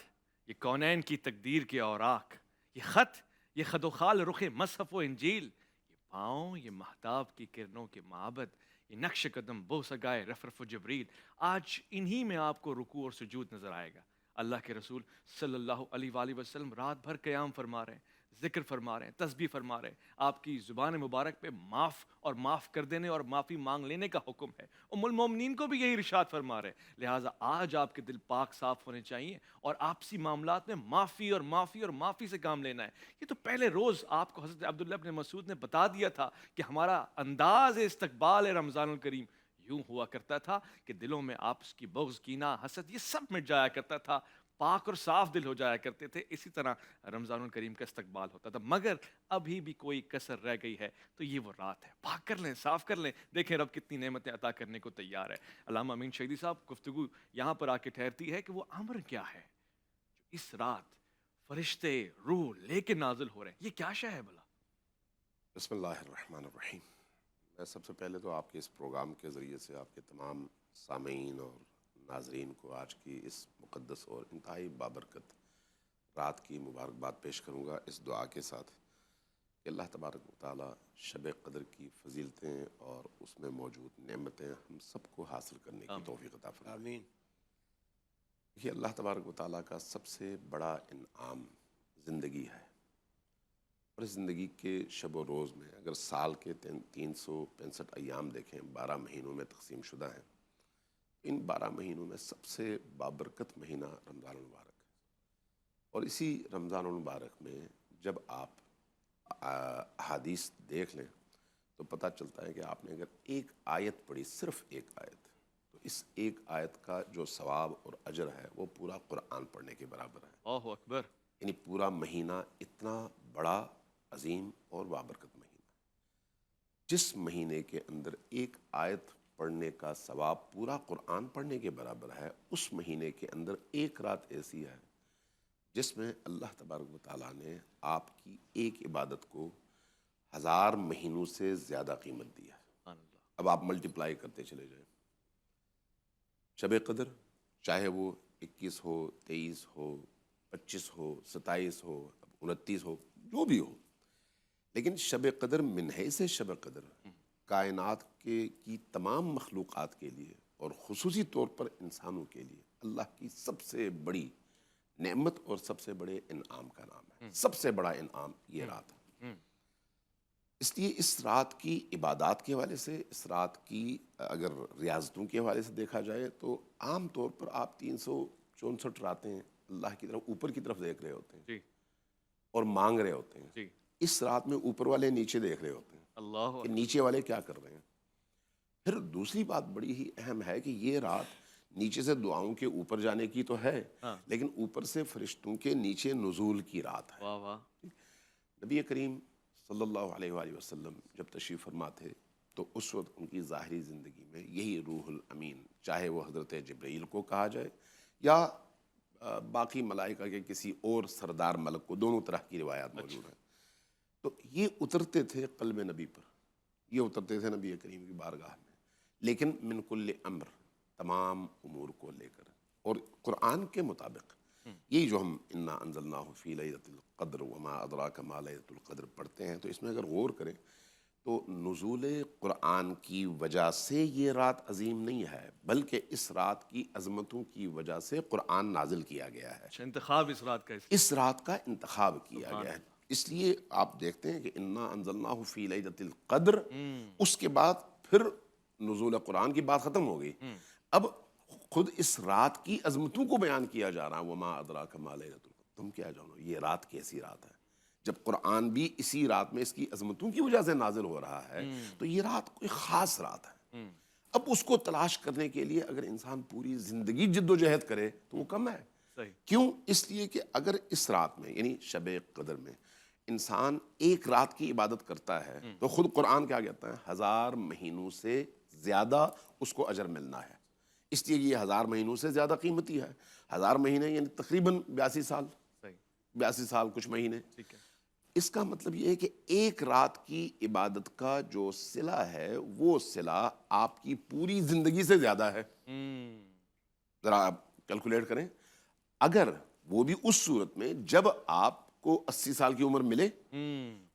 [SPEAKER 3] یہ کونین کی تقدیر کے اوراق، یہ خط، یہ خد و خال رخ مصحف و انجیل، یہ پاؤں، یہ مہتاب کی کرنوں کے معبد، یہ نقش قدم بوسگائے رفرف و جبریل، آج انہی میں آپ کو رکوع اور سجود نظر آئے گا. اللہ کے رسول صلی اللہ علیہ وآلہ وسلم رات بھر قیام فرما رہے ہیں، ذکر فرما رہے ہیں، تسبیح فرما رہے ہیں. آپ کی زبان مبارک پہ معاف کر دینے اور معافی مانگ لینے کا حکم ہے. ام المومنین کو بھی یہی ارشاد فرما رہے ہیں. لہٰذا آج آپ کے دل پاک صاف ہونے چاہیے اور آپسی معاملات میں معافی سے کام لینا ہے. یہ تو پہلے روز آپ کو حضرت عبداللہ بن مسعود نے بتا دیا تھا کہ ہمارا انداز استقبال رمضان الکریم یوں ہوا کرتا تھا کہ دلوں میں آپس کی بغض، کینہ، حسد، یہ سب مٹ جایا کرتا تھا، پاک اور صاف دل ہو جایا کرتے تھے. اسی طرح رمضان الکریم کا استقبال ہوتا تھا. مگر ابھی بھی کوئی کسر رہ گئی ہے تو یہ وہ رات ہے. پاک کر لیں، صاف کر لیں. دیکھیں رب کتنی نعمتیں عطا کرنے کو تیار ہے. علامہ امین شہیدی صاحب، گفتگو یہاں پر آ کے ٹھہرتی ہے کہ وہ امر کیا ہے جو اس رات فرشتے روح لے کے نازل ہو رہے ہیں. یہ کیا شے ہے بھلا؟
[SPEAKER 7] بسم اللہ الرحمن الرحیم. میں سب سے پہلے تو آپ کے اس پروگرام کے ذریعے سے آپ کے تمام سامعین اور ناظرین کو آج کی اس مقدس اور انتہائی بابرکت رات کی مبارکباد پیش کروں گا، اس دعا کے ساتھ کہ اللہ تبارک و تعالیٰ شب قدر کی فضیلتیں اور اس میں موجود نعمتیں ہم سب کو حاصل کرنے کی توفیق عطا فرمائے.
[SPEAKER 2] آمین.
[SPEAKER 7] یہ اللہ تبارک و تعالیٰ کا سب سے بڑا انعام زندگی ہے، اور اس زندگی کے شب و روز میں اگر سال کے 365 ایام دیکھیں، 12 مہینوں میں تقسیم شدہ ہیں. ان 12 مہینوں میں سب سے بابرکت مہینہ رمضان المبارک ہے. اور اسی رمضان المبارک میں جب آپ احادیث دیکھ لیں تو پتہ چلتا ہے کہ آپ نے اگر ایک آیت پڑھی، صرف ایک آیت، تو اس ایک آیت کا جو ثواب اور اجر ہے وہ پورا قرآن پڑھنے کے برابر ہے.
[SPEAKER 3] اللہ اکبر.
[SPEAKER 7] یعنی پورا مہینہ اتنا بڑا، عظیم اور بابرکت مہینہ. جس مہینے کے اندر ایک آیت پڑھنے کا ثواب پورا قرآن پڑھنے کے برابر ہے، اس مہینے کے اندر ایک رات ایسی ہے جس میں اللہ تبارک و تعالیٰ نے آپ کی ایک عبادت کو 1000 مہینوں سے زیادہ قیمت دی ہے. اب آپ ملٹیپلائی کرتے چلے جائیں. شب قدر چاہے وہ 21 ہو، 23 ہو، 25 ہو، 27 ہو، 29 ہو، جو بھی ہو، لیکن شب قدر من حیث شب قدر کائنات کی تمام مخلوقات کے لیے اور خصوصی طور پر انسانوں کے لیے اللہ کی سب سے بڑی نعمت اور سب سے بڑے انعام کا نام ہے. سب سے بڑا انعام یہ رات ہے. اس لیے اس رات کی عبادات کے حوالے سے، اس رات کی اگر ریاضتوں کے حوالے سے دیکھا جائے تو عام طور پر آپ 364 راتیں اللہ کی طرف، اوپر کی طرف دیکھ رہے ہوتے ہیں اور مانگ رہے ہوتے ہیں. اس رات میں اوپر والے نیچے دیکھ رہے ہوتے ہیں کہ نیچے والے کیا کر رہے ہیں. پھر دوسری بات بڑی ہی اہم ہے کہ یہ رات نیچے سے دعاؤں کے اوپر جانے کی تو ہے، لیکن اوپر سے فرشتوں کے نیچے نزول کی رات ہے. نبی کریم صلی اللہ علیہ وآلہ وسلم جب تشریف فرما تھے تو اس وقت ان کی ظاہری زندگی میں یہی روح الامین، چاہے وہ حضرت جبرائیل کو کہا جائے یا باقی ملائکہ کے کسی اور سردار ملک کو، دونوں طرح کی روایات موجود ہیں. تو یہ اترتے تھے قلب نبی پر، یہ اترتے تھے نبی کریم کی بارگاہ میں، لیکن من کل امر، تمام امور کو لے کر. اور قرآن کے مطابق یہی جو ہم انا انزلناہ فی لیلۃ القدر وما ادراک ما لیلۃ القدر پڑھتے ہیں، تو اس میں اگر غور کریں تو نزول قرآن کی وجہ سے یہ رات عظیم نہیں ہے، بلکہ اس رات کی عظمتوں کی وجہ سے قرآن نازل کیا گیا ہے.
[SPEAKER 3] اچھا، انتخاب اس رات کا
[SPEAKER 7] اس رات کا انتخاب کیا گیا ہے. اس لیے آپ دیکھتے ہیں کہ انا انزلناہ فی لیلۃ القدر، اس کے بعد پھر نزول قرآن کی بات ختم ہو گئی. اب خود اس رات کی عظمتوں کو بیان کیا جا رہا ہے. وما ادراک ما لیلۃ القدر، تم کیا جانو یہ رات کیسی رات ہے. جب قرآن بھی اسی رات میں اس کی عظمتوں کی وجہ سے نازل ہو رہا ہے، تو یہ رات کوئی خاص رات ہے. اب اس کو تلاش کرنے کے لیے اگر انسان پوری زندگی جد و جہد کرے تو وہ کم ہے.
[SPEAKER 3] صحیح.
[SPEAKER 7] کیوں؟ اس لیے کہ اگر اس رات میں یعنی شب قدر میں انسان ایک رات کی عبادت کرتا ہے تو خود قرآن کیا کہتا ہے؟ 1000 مہینوں سے زیادہ اس کو اجر ملنا ہے. اس لیے یہ 1000 مہینوں سے زیادہ قیمتی ہے. 1000 مہینے یعنی تقریباً 82 سال،
[SPEAKER 3] صحیح
[SPEAKER 7] 82 سال کچھ مہینے.
[SPEAKER 3] ٹھیک ہے.
[SPEAKER 7] اس کا مطلب یہ ہے کہ ایک رات کی عبادت کا جو صلہ ہے وہ صلہ آپ کی پوری زندگی سے زیادہ ہے. ذرا آپ کیلکولیٹ کریں، اگر وہ بھی اس صورت میں جب آپ کو 80 سال کی عمر ملے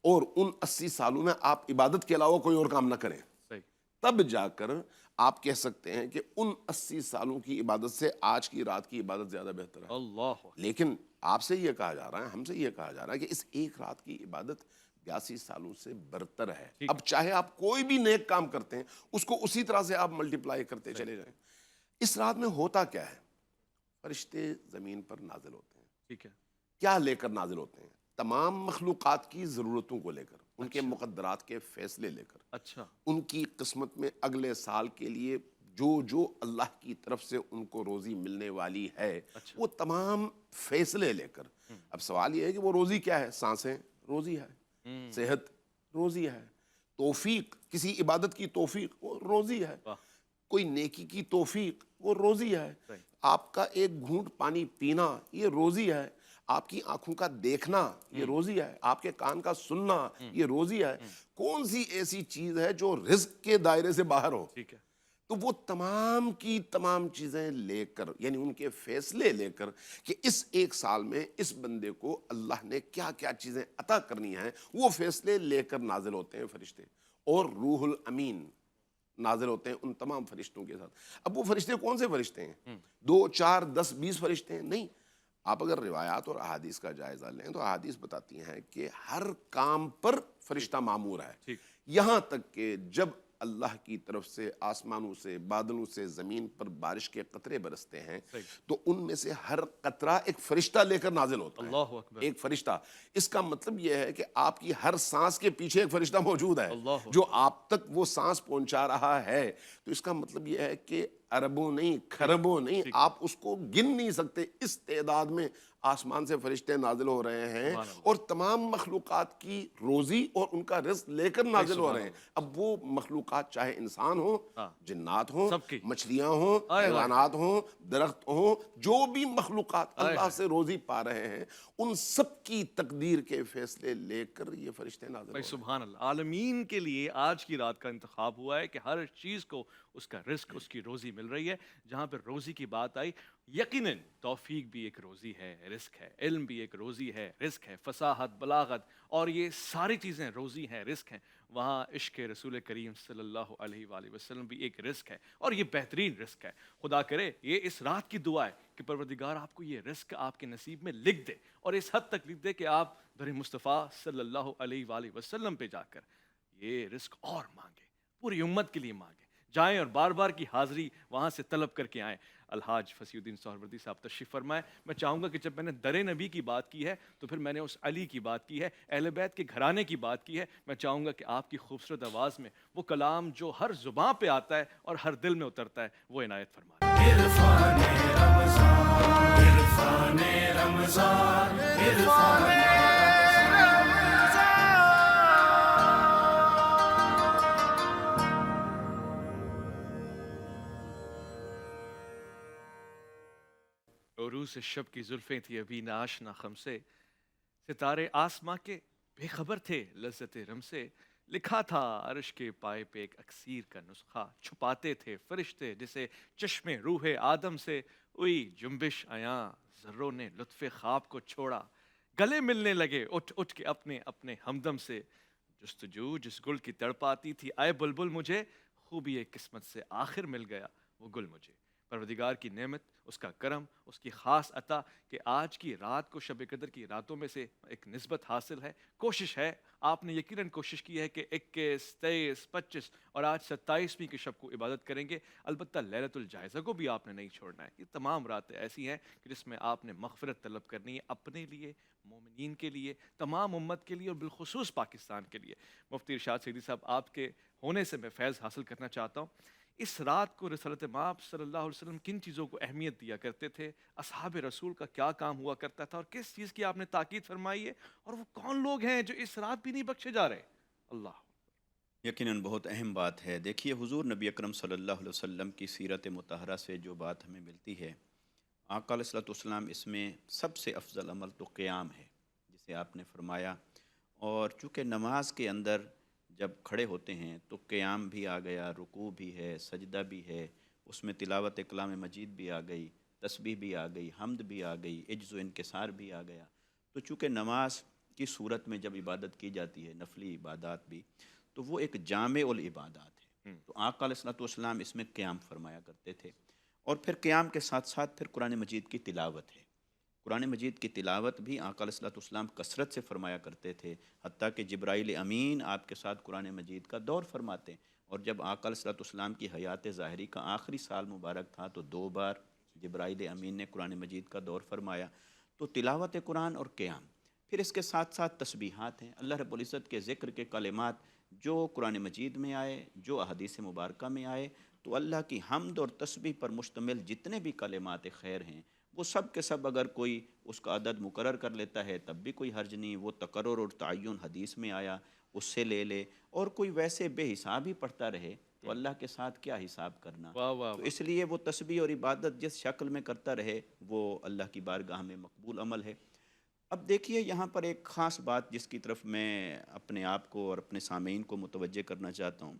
[SPEAKER 7] اور ان 80 سالوں میں آپ عبادت کے علاوہ کوئی اور کام نہ کریں،
[SPEAKER 3] صحیح.
[SPEAKER 7] تب جا کر آپ کہہ سکتے ہیں کہ ان 80 سالوں کی عبادت سے آج کی رات کی عبادت زیادہ بہتر ہے.
[SPEAKER 3] اللہ.
[SPEAKER 7] لیکن آپ سے یہ کہا جا رہا ہے، ہم سے یہ کہا جا رہا ہے کہ اس ایک رات کی عبادت 82 سالوں سے برتر ہے. اب چاہے آپ کوئی بھی نیک کام کرتے ہیں اس کو اسی طرح سے آپ ملٹیپلائی کرتے چلے جائیں. اس رات میں ہوتا کیا ہے؟ فرشتے زمین پر نازل ہوتے ہیں.
[SPEAKER 3] ٹھیک ہے.
[SPEAKER 7] کیا لے کر نازل ہوتے ہیں؟ تمام مخلوقات کی ضرورتوں کو لے کر، ان کے مقدرات کے فیصلے لے کر،
[SPEAKER 3] اچھا.
[SPEAKER 7] ان کی قسمت میں اگلے سال کے لیے جو اللہ کی طرف سے ان کو روزی ملنے والی ہے، وہ تمام فیصلے لے کر. اب سوال یہ ہے کہ وہ روزی کیا ہے؟ سانسیں روزی ہے، صحت روزی ہے، توفیق، کسی عبادت کی توفیق وہ روزی ہے، کوئی نیکی کی توفیق وہ روزی ہے، آپ کا ایک گھونٹ پانی پینا یہ روزی ہے، آپ کی آنکھوں کا دیکھنا یہ روزی ہے، آپ کے کان کا سننا یہ روزی ہے. کون سی ایسی چیز ہے جو رزق کے دائرے سے باہر ہو؟
[SPEAKER 3] ٹھیک ہے.
[SPEAKER 7] تو وہ تمام کی تمام چیزیں لے کر، یعنی ان کے فیصلے لے کر کہ اس ایک سال میں اس بندے کو اللہ نے کیا کیا چیزیں عطا کرنی ہیں، وہ فیصلے لے کر نازل ہوتے ہیں فرشتے. اور روح الامین نازل ہوتے ہیں ان تمام فرشتوں کے ساتھ. اب وہ فرشتے کون سے فرشتے ہیں؟ 2 4 10 20 فرشتے ہیں؟ نہیں. آپ اگر روایات اور احادیث کا جائزہ لیں تو احادیث بتاتی ہیں کہ ہر کام پر فرشتہ مامور ہے. یہاں تک کہ جب اللہ کی طرف سے آسمانوں سے، بادلوں سے زمین پر بارش کے قطرے برستے ہیں تو ان میں سے ہر قطرہ ایک فرشتہ لے کر نازل ہوتا ہے.
[SPEAKER 3] اللہ اکبر.
[SPEAKER 7] ایک فرشتہ. اس کا مطلب یہ ہے کہ آپ کی ہر سانس کے پیچھے ایک فرشتہ موجود ہے جو آپ تک وہ سانس پہنچا رہا ہے. تو اس کا مطلب یہ ہے کہ اربوں نہیں، کھربوں نہیں، آپ اس کو گن نہیں سکتے. اس تعداد میں آسمان سے فرشتے نازل ہو رہے ہیں اور تمام مخلوقات کی روزی اور ان کا رزق لے کر نازل ہو رہے ہیں. اب وہ مخلوقات چاہے انسان ہوں، جنات ہوں، مچھلیاں ہوں، حیوانات ہوں، درخت ہوں، جو بھی مخلوقات اللہ سے روزی پا رہے ہیں، ان سب کی تقدیر کے فیصلے لے کر یہ فرشتے نازل ہو رہے ہیں.
[SPEAKER 3] سبحان اللہ. عالمین کے لیے آج کی رات کا انتخاب ہوا ہے کہ ہر چیز کو اس کا رزق، اس کی روزی مل رہی ہے. جہاں پہ روزی کی بات آئی، یقیناً توفیق بھی ایک روزی ہے، رزق ہے. علم بھی ایک روزی ہے، رزق ہے. فصاحت، بلاغت اور یہ ساری چیزیں روزی ہیں، رزق ہیں. وہاں عشق رسول کریم صلی اللہ علیہ وآلہ وسلم بھی ایک رزق ہے اور یہ بہترین رزق ہے. خدا کرے یہ اس رات کی دعا ہے کہ پروردگار آپ کو یہ رزق آپ کے نصیب میں لکھ دے، اور اس حد تک لکھ دے کہ آپ در مصطفیٰ صلی اللہ علیہ وآلہ وسلم پہ جا کر یہ رزق اور مانگیں، پوری امت کے لیے مانگیں، جائیں اور بار بار کی حاضری وہاں سے طلب کر کے آئیں. الحاج فصیح الدین سہروردی صاحب تشریف فرمائیں. میں چاہوں گا کہ جب میں نے در نبی کی بات کی ہے تو پھر میں نے اس علی کی بات کی ہے، اہل بیت کے گھرانے کی بات کی ہے. میں چاہوں گا کہ آپ کی خوبصورت آواز میں وہ کلام جو ہر زباں پہ آتا ہے اور ہر دل میں اترتا ہے وہ عنایت فرمائیں.
[SPEAKER 1] عرفان رمضان، عرفان رمضان، عرفان
[SPEAKER 3] عروس شب کی زلفیں تھی ابھی ناشنا خم سے، ستارے آسماں کے بے خبر تھے لذت رم سے، لکھا تھا عرش کے پائے پہ ایک اکسیر کا نسخہ، چھپاتے تھے فرشتے جسے چشم روح آدم سے، ہوئی جنبش عیاں ذروں نے لطف خواب کو چھوڑا، گلے ملنے لگے اٹھ اٹھ کے اپنے اپنے ہمدم سے، جستجو جس گل کی تڑپاتی تھی اے بلبل مجھے، خوبی قسمت سے آخر مل گیا وہ گل مجھے، پروردگار کی نعمت، اس کا کرم، اس کی خاص عطا کہ آج کی رات کو شب قدر کی راتوں میں سے ایک نسبت حاصل ہے۔ کوشش ہے، آپ نے یقیناً کوشش کی ہے کہ 21، 23، 25 اور آج 27ویں کی شب کو عبادت کریں گے، البتہ لیلۃ الجائزہ کو بھی آپ نے نہیں چھوڑنا ہے۔ یہ تمام راتیں ایسی ہیں کہ جس میں آپ نے مغفرت طلب کرنی ہے، اپنے لیے، مومنین کے لیے، تمام امت کے لیے اور بالخصوص پاکستان کے لیے۔ مفتی ارشاد سیدی صاحب، آپ کے ہونے سے میں فیض حاصل کرنا چاہتا ہوں، اس رات کو رسالت مآب صلی اللہ علیہ وسلم کن چیزوں کو اہمیت دیا کرتے تھے، اصحاب رسول کا کیا کام ہوا کرتا تھا، اور کس چیز کی آپ نے تاکید فرمائی ہے، اور وہ کون لوگ ہیں جو اس رات بھی نہیں بخشے جا رہے؟ اللہ
[SPEAKER 4] یقیناً بہت اہم بات ہے۔ دیکھیے حضور نبی اکرم صلی اللہ علیہ وسلم کی سیرت مطہرہ سے جو بات ہمیں ملتی ہے، آقا علیہ الصلوۃ والسلام، اس میں سب سے افضل عمل تو قیام ہے، جسے آپ نے فرمایا، اور چونکہ نماز کے اندر جب کھڑے ہوتے ہیں تو قیام بھی آ گیا، رکوع بھی ہے، سجدہ بھی ہے، اس میں تلاوت کلام مجید بھی آ گئی، تسبیح بھی آ گئی، حمد بھی آ گئی، عجز و انکسار بھی آ گیا۔ تو چونکہ نماز کی صورت میں جب عبادت کی جاتی ہے، نفلی عبادات بھی، تو وہ ایک جامع العبادات ہے۔ تو آقا علیہ الصلوۃ والسلام اس میں قیام فرمایا کرتے تھے، اور پھر قیام کے ساتھ ساتھ پھر قرآن مجید کی تلاوت ہے۔ قرآن مجید کی تلاوت بھی آقا علیہ الصلوۃ والسلام کثرت سے فرمایا کرتے تھے، حتیٰ کہ جبرائیل امین آپ کے ساتھ قرآن مجید کا دور فرماتے ہیں، اور جب آقا علیہ الصلوۃ والسلام کی حیات ظاہری کا آخری سال مبارک تھا تو 2 بار جبرائیل امین نے قرآن مجید کا دور فرمایا۔ تو تلاوت قرآن اور قیام، پھر اس کے ساتھ ساتھ تسبیحات ہیں، اللہ رب العزت کے ذکر کے کلمات جو قرآن مجید میں آئے، جو احادیث مبارکہ میں آئے، تو اللہ کی حمد اور تسبیح پر مشتمل جتنے بھی کلمات خیر ہیں، وہ سب کے سب اگر کوئی اس کا عدد مقرر کر لیتا ہے تب بھی کوئی حرج نہیں، وہ تقرر اور تعین حدیث میں آیا اس سے لے لے، اور کوئی ویسے بے حساب ہی پڑھتا رہے تو اللہ کے ساتھ کیا حساب کرنا۔
[SPEAKER 3] واہ واہ
[SPEAKER 4] تو اس لیے وہ تسبیح اور عبادت جس شکل میں کرتا رہے وہ اللہ کی بارگاہ میں مقبول عمل ہے۔ اب دیکھیے یہاں پر ایک خاص بات جس کی طرف میں اپنے آپ کو اور اپنے سامعین کو متوجہ کرنا چاہتا ہوں،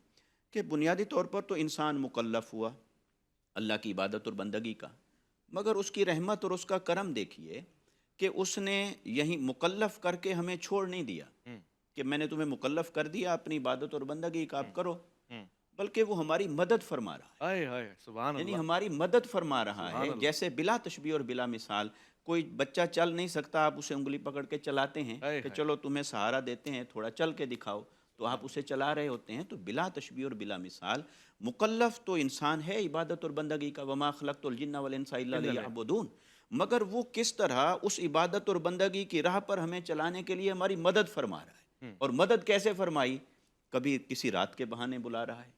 [SPEAKER 4] کہ بنیادی طور پر تو انسان مکلف ہوا اللہ کی عبادت اور بندگی کا، مگر اس کی رحمت اور اس کا کرم دیکھیے کہ اس نے یہیں مکلف کر کے ہمیں چھوڑ نہیں دیا کہ میں نے تمہیں مکلف کر دیا اپنی عبادت اور بندگی کا آپ کرو، بلکہ وہ ہماری مدد فرما رہا ہے،
[SPEAKER 3] ہائے ہائے سبحان
[SPEAKER 4] یعنی
[SPEAKER 3] اللہ،
[SPEAKER 4] ہماری مدد فرما رہا
[SPEAKER 3] سبحان
[SPEAKER 4] ہے۔
[SPEAKER 3] اللہ۔
[SPEAKER 4] جیسے بلا تشبیہ اور بلا مثال کوئی بچہ چل نہیں سکتا، آپ اسے انگلی پکڑ کے چلاتے ہیں
[SPEAKER 3] ہائے
[SPEAKER 4] کہ
[SPEAKER 3] ہائے۔
[SPEAKER 4] چلو تمہیں سہارا دیتے ہیں، تھوڑا چل کے دکھاؤ، تو آپ اسے چلا رہے ہوتے ہیں۔ تو بلا تشبیہ اور بلا مثال مکلف تو انسان ہے عبادت اور بندگی کا، وما خلقت الجن والانس الا لیعبدون، مگر وہ کس طرح اس عبادت اور بندگی کی راہ پر ہمیں چلانے کے لیے ہماری مدد فرما رہا ہے۔ اور مدد کیسے فرمائی؟ کبھی کسی رات کے بہانے بلا رہا ہے،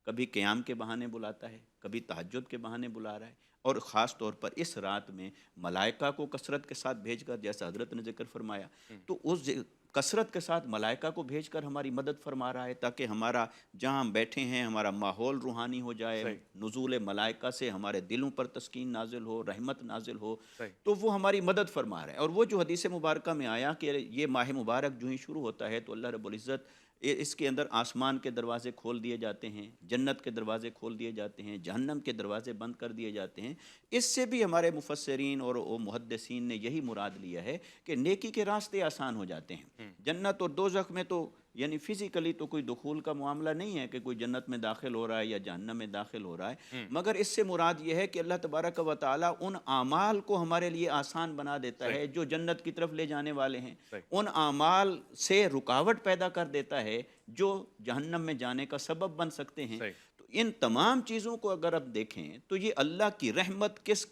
[SPEAKER 4] کبھی قیام کے بہانے بلاتا ہے، کبھی تہجد کے بہانے بلا رہا ہے، اور خاص طور پر اس رات میں ملائکہ کو کثرت کے ساتھ بھیج کر، جیسا حضرت نے ذکر فرمایا، تو اس کثرت کے ساتھ ملائکہ کو بھیج کر ہماری مدد فرما رہا ہے، تاکہ ہمارا جہاں ہم بیٹھے ہیں ہمارا ماحول روحانی ہو جائے، نزول ملائکہ سے ہمارے دلوں پر تسکین نازل ہو، رحمت نازل ہو، تو وہ ہماری مدد فرما رہا ہے۔ اور وہ جو حدیث مبارکہ میں آیا کہ یہ ماہ مبارک جو ہی شروع ہوتا ہے تو اللہ رب العزت اس کے اندر آسمان کے دروازے کھول دیے جاتے ہیں، جنت کے دروازے کھول دیے جاتے ہیں، جہنم کے دروازے بند کر دیے جاتے ہیں۔ اس سے بھی ہمارے مفسرین اور محدثین نے یہی مراد لیا ہے کہ نیکی کے راستے آسان ہو جاتے ہیں۔ جنت اور دوزخ میں تو یعنی فزیکلی تو کوئی دخول کا معاملہ نہیں ہے کہ کوئی جنت میں داخل ہو رہا ہے یا جہنم میں داخل ہو رہا ہے، مگر اس سے مراد یہ ہے کہ اللہ تبارک و تعالیٰ ان اعمال کو ہمارے لیے آسان بنا دیتا ہے جو جنت کی طرف لے جانے والے ہیں، ان اعمال سے رکاوٹ پیدا کر دیتا ہے جو جہنم میں جانے کا سبب بن سکتے ہیں۔ تو ان تمام چیزوں کو اگر اب دیکھیں تو یہ اللہ کی رحمت کس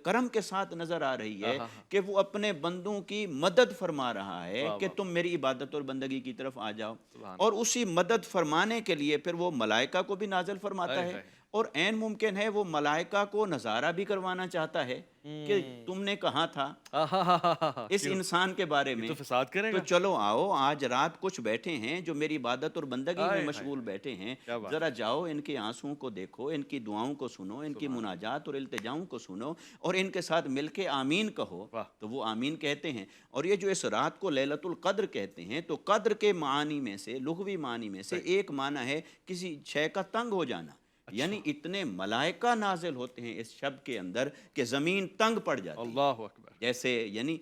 [SPEAKER 4] کرم کے ساتھ نظر آ رہی ہے کہ وہ اپنے بندوں کی مدد فرما رہا ہے کہ تم میری عبادت اور بندگی کی طرف آ جاؤ، اور اسی مدد فرمانے کے لیے پھر وہ ملائکہ کو بھی نازل فرماتا ہے، اور عین ممکن ہے وہ ملائکہ کو نظارہ بھی کروانا چاہتا ہے کہ تم نے کہا تھا اس انسان کے بارے میں
[SPEAKER 3] تو فساد کرے
[SPEAKER 4] تو
[SPEAKER 3] گا۔
[SPEAKER 4] چلو آؤ آج رات کچھ بیٹھے ہیں جو میری عبادت اور بندگی میں مشغول بیٹھے ہیں، ذرا جاؤ ان کے آنسوؤں کو دیکھو، ان کی دعاؤں کو سنو، ان کی مناجات اور التجاؤں کو سنو اور ان کے ساتھ مل کے آمین کہو، تو وہ آمین کہتے ہیں۔ اور یہ جو اس رات کو لیلۃ القدر کہتے ہیں، تو قدر کے معنی میں سے، لغوی معنی میں سے ایک معنی ہے کسی شے کا تنگ ہو جانا، یعنی اتنے ملائکہ نازل ہوتے ہیں اس شب کے اندر کہ زمین تنگ پڑ جاتی ہے۔
[SPEAKER 3] اللہ اکبر۔
[SPEAKER 4] جیسے یعنی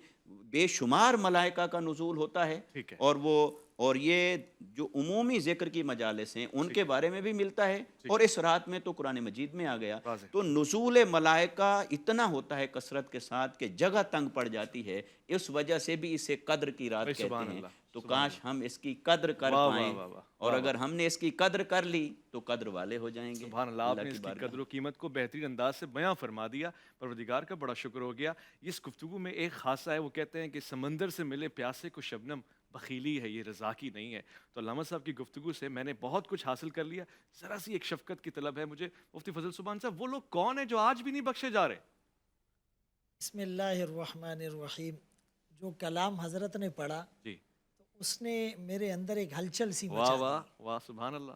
[SPEAKER 4] بے شمار ملائکہ کا نزول ہوتا ہے،
[SPEAKER 3] ٹھیک ہے۔
[SPEAKER 4] اور یہ جو عمومی ذکر کی مجالس ہیں ان کے بارے میں بھی ملتا ہے، اور اس رات میں تو قرآن مجید میں آ گیا، تو نزول ملائکہ اتنا ہوتا ہے کثرت کے ساتھ کہ جگہ تنگ پڑ جاتی ہے، اس وجہ سے بھی اسے قدر کی رات کہتے ہیں۔ تو کاش ہم اس کی قدر کر پائیں، اور اگر ہم نے اس کی قدر کر لی تو قدر والے ہو جائیں گے۔
[SPEAKER 3] سبحان اللہ، آپ نے اس کی قدر و قیمت کو بہترین انداز سے بیاں فرما دیا، پروردگار کا بڑا شکر ہو گیا۔ اس گفتگو میں ایک خاصہ ہے، وہ کہتے ہیں کہ سمندر سے ملے پیاسے کو شبنم بخیلی ہے، یہ رضا کی نہیں ہے۔ تو علامہ صاحب کی گفتگو سے میں نے بہت کچھ حاصل کر لیا، ذرا سی ایک شفقت کی طلب ہے مجھے مفتی فضل سبحان صاحب، وہ لوگ کون ہیں جو آج بھی نہیں بخشے جا رہے؟
[SPEAKER 6] بسم اللہ الرحمن الرحیم۔ جو کلام حضرت نے پڑھا
[SPEAKER 3] جی،
[SPEAKER 6] تو اس نے میرے اندر ایک ہلچل سی
[SPEAKER 3] واہ
[SPEAKER 6] مچا
[SPEAKER 3] واہ
[SPEAKER 6] دی
[SPEAKER 3] واہ، سبحان اللہ۔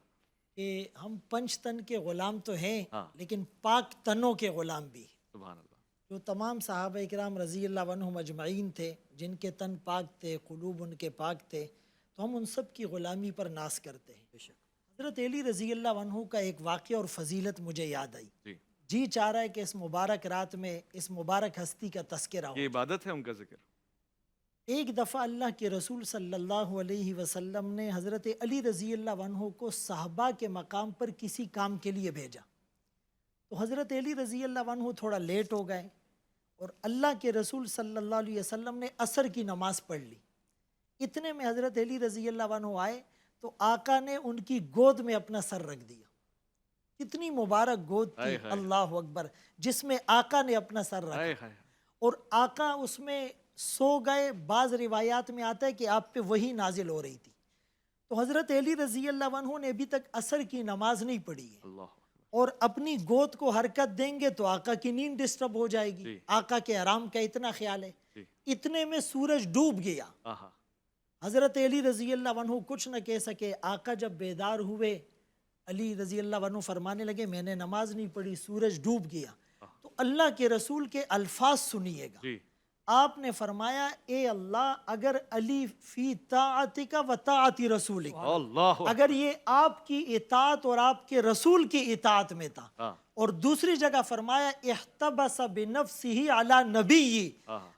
[SPEAKER 6] کہ ہم پنچ تن کے غلام تو ہیں،
[SPEAKER 3] ہاں۔
[SPEAKER 6] لیکن پاک تنوں کے غلام بھی۔
[SPEAKER 3] سبحان اللہ۔
[SPEAKER 6] جو تمام صحابہ اکرام رضی اللہ عنہم اجمعین تھے، جن کے تن پاک تھے، قلوب ان کے پاک تھے، تو ہم ان سب کی غلامی پر ناز کرتے ہیں۔ حضرت علی رضی اللہ عنہ کا ایک واقعہ اور فضیلت مجھے یاد آئی، جی چاہ رہا ہے کہ اس مبارک رات میں اس مبارک ہستی کا تذکرہ ہو۔
[SPEAKER 3] یہ عبادت ہے ان کا ذکر۔
[SPEAKER 6] ایک دفعہ اللہ کے رسول صلی اللہ علیہ وسلم نے حضرت علی رضی اللہ عنہ کو صحابہ کے مقام پر کسی کام کے لیے بھیجا، تو حضرت علی رضی اللہ عنہ تھوڑا لیٹ ہو گئے، اور اللہ کے رسول صلی اللہ علیہ وسلم نے عصر کی نماز پڑھ لی۔ اتنے میں حضرت علی رضی اللہ عنہ آئے تو آقا نے ان کی گود میں اپنا سر رکھ دیا۔ کتنی مبارک گود تھی، اللہ اکبر، جس میں آقا نے اپنا سر رکھا، اور آقا اس میں سو گئے۔ بعض روایات میں آتا ہے کہ آپ پہ وہی نازل ہو رہی تھی۔ تو حضرت علی رضی اللہ عنہ نے ابھی تک عصر کی نماز نہیں پڑھی ہے، اور اپنی گود کو حرکت دیں گے تو آقا کی نیند ڈسٹرب ہو جائے گی، آقا کے آرام کا اتنا خیال ہے۔ اتنے میں سورج ڈوب گیا، حضرت علی رضی اللہ عنہ کچھ نہ کہہ سکے۔ آقا جب بیدار ہوئے، علی رضی اللہ عنہ فرمانے لگے میں نے نماز نہیں پڑھی، سورج ڈوب گیا۔ تو اللہ کے رسول کے الفاظ سنیے گا، آپ نے فرمایا اے اللہ، اگر علی فی طاعتک و طاعت رسولک، اگر یہ آپ کی اطاعت اور آپ کے رسول کی اطاعت میں تھا، اور دوسری جگہ فرمایا احتبس بنفسہ علی نبی،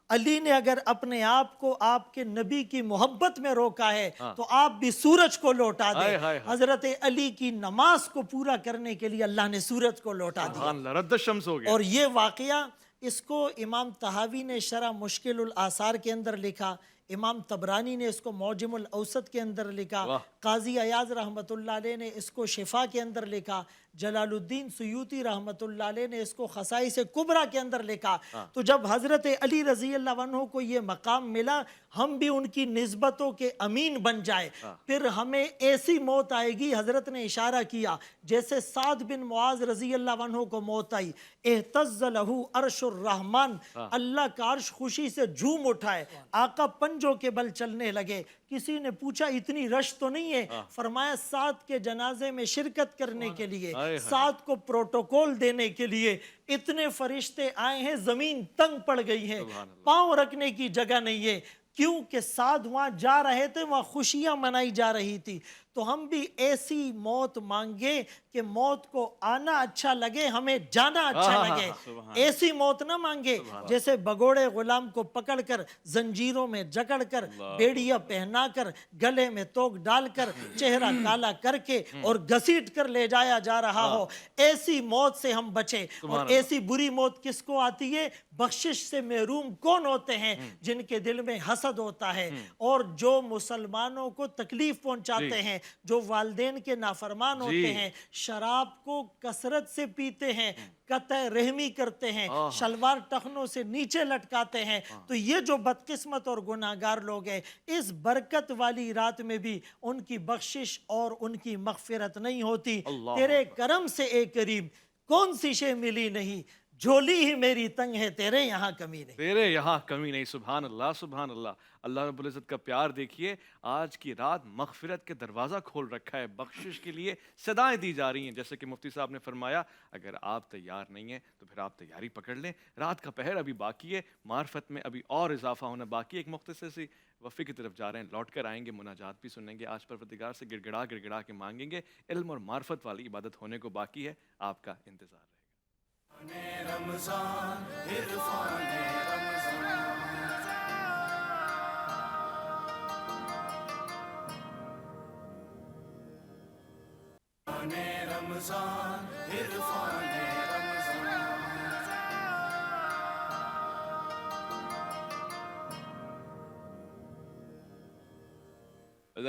[SPEAKER 6] علی نے اگر اپنے آپ کو آپ کے نبی کی محبت میں روکا ہے تو آپ بھی سورج کو لوٹا دیں۔ حضرت علی کی نماز کو پورا کرنے کے لیے اللہ نے سورج کو لوٹا دیا،
[SPEAKER 3] رد الشمس ہو گیا۔
[SPEAKER 6] اور یہ واقعہ اس کو امام طحاوی نے شرح مشکل الآثار کے اندر لکھا، امام طبرانی نے اس کو معجم الاوسط کے اندر لکھا، قاضی ایاز رحمۃ اللہ علیہ نے اس کو شفا کے اندر لکھا، جلال الدین سیوطی رحمۃ اللہ علیہ نے اس کو خصائص کبریٰ کے اندر لکھا۔ تو جب حضرت علی رضی اللہ عنہ کو یہ مقام ملا، ہم بھی ان کی نسبتوں کے امین بن جائے، پھر ہمیں ایسی موت آئے گی، حضرت نے اشارہ کیا جیسے سعد بن معاذ رضی اللہ عنہ کو موت آئی، اہتز لہ عرش الرحمن، اللہ کا عرش خوشی سے جھوم اٹھائے، آقا پنجوں کے بل چلنے لگے۔ کسی نے پوچھا اتنی رش تو نہیں ہے؟ فرمایا سعد کے جنازے میں شرکت کرنے کے لیے، سعد کو پروٹوکول دینے کے لیے اتنے فرشتے آئے ہیں، زمین تنگ پڑ گئی ہے، پاؤں رکھنے کی جگہ نہیں ہے، کیونکہ سعد وہاں جا رہے تھے، وہاں خوشیاں منائی جا رہی تھی۔ تو ہم بھی ایسی موت مانگے کہ موت کو آنا اچھا لگے، ہمیں جانا اچھا لگے۔ ایسی موت نہ مانگے جیسے بگوڑے غلام کو پکڑ کر زنجیروں میں جکڑ کر، بیڑیا پہنا کر، گلے میں توک ڈال کر، چہرہ کالا کر کے اور گھسیٹ کر لے جایا جا رہا ہو، ایسی موت سے ہم بچے۔ اور ایسی بری موت کس کو آتی ہے؟ بخشش سے محروم کون ہوتے ہیں؟ جن کے دل میں حسد حسد ہوتا ہے، اور جو مسلمانوں کو تکلیف پہنچاتے ہیں، جو والدین کے نافرمان ہوتے ہیں، شراب کو کثرت سے پیتے ہیں، قطع رحمی کرتے ہیں، شلوار ٹخنوں سے نیچے لٹکاتے ہیں، تو یہ جو بدقسمت اور گناہگار لوگ ہیں، اس برکت والی رات میں بھی ان کی بخشش اور ان کی مغفرت نہیں ہوتی۔ تیرے کرم سے اے کریم کون سی شے ملی نہیں، جھولی ہی میری تنگ ہے، تیرے یہاں کمی نہیں۔
[SPEAKER 3] تیرے یہاں کمی نہیں۔ سبحان اللہ، سبحان اللہ۔ اللہ رب العزت کا پیار دیکھیے، آج کی رات مغفرت کے دروازہ کھول رکھا ہے، بخشش کے لیے صدائیں دی جا رہی ہیں۔ جیسے کہ مفتی صاحب نے فرمایا، اگر آپ تیار نہیں ہیں تو پھر آپ تیاری پکڑ لیں، رات کا پہر ابھی باقی ہے، معرفت میں ابھی اور اضافہ ہونا باقی ہے۔ ایک مختصر سی وقفے کی طرف جا رہے ہیں، لوٹ کر آئیں گے، مناجات بھی سنیں گے، آج پروردگار سے گڑ گڑا کے مانگیں گے، علم اور معرفت والی عبادت ہونے کو باقی ہے، آپ کا انتظار رہے گا۔
[SPEAKER 1] رمضان عرفان رمضان رمضان عرفان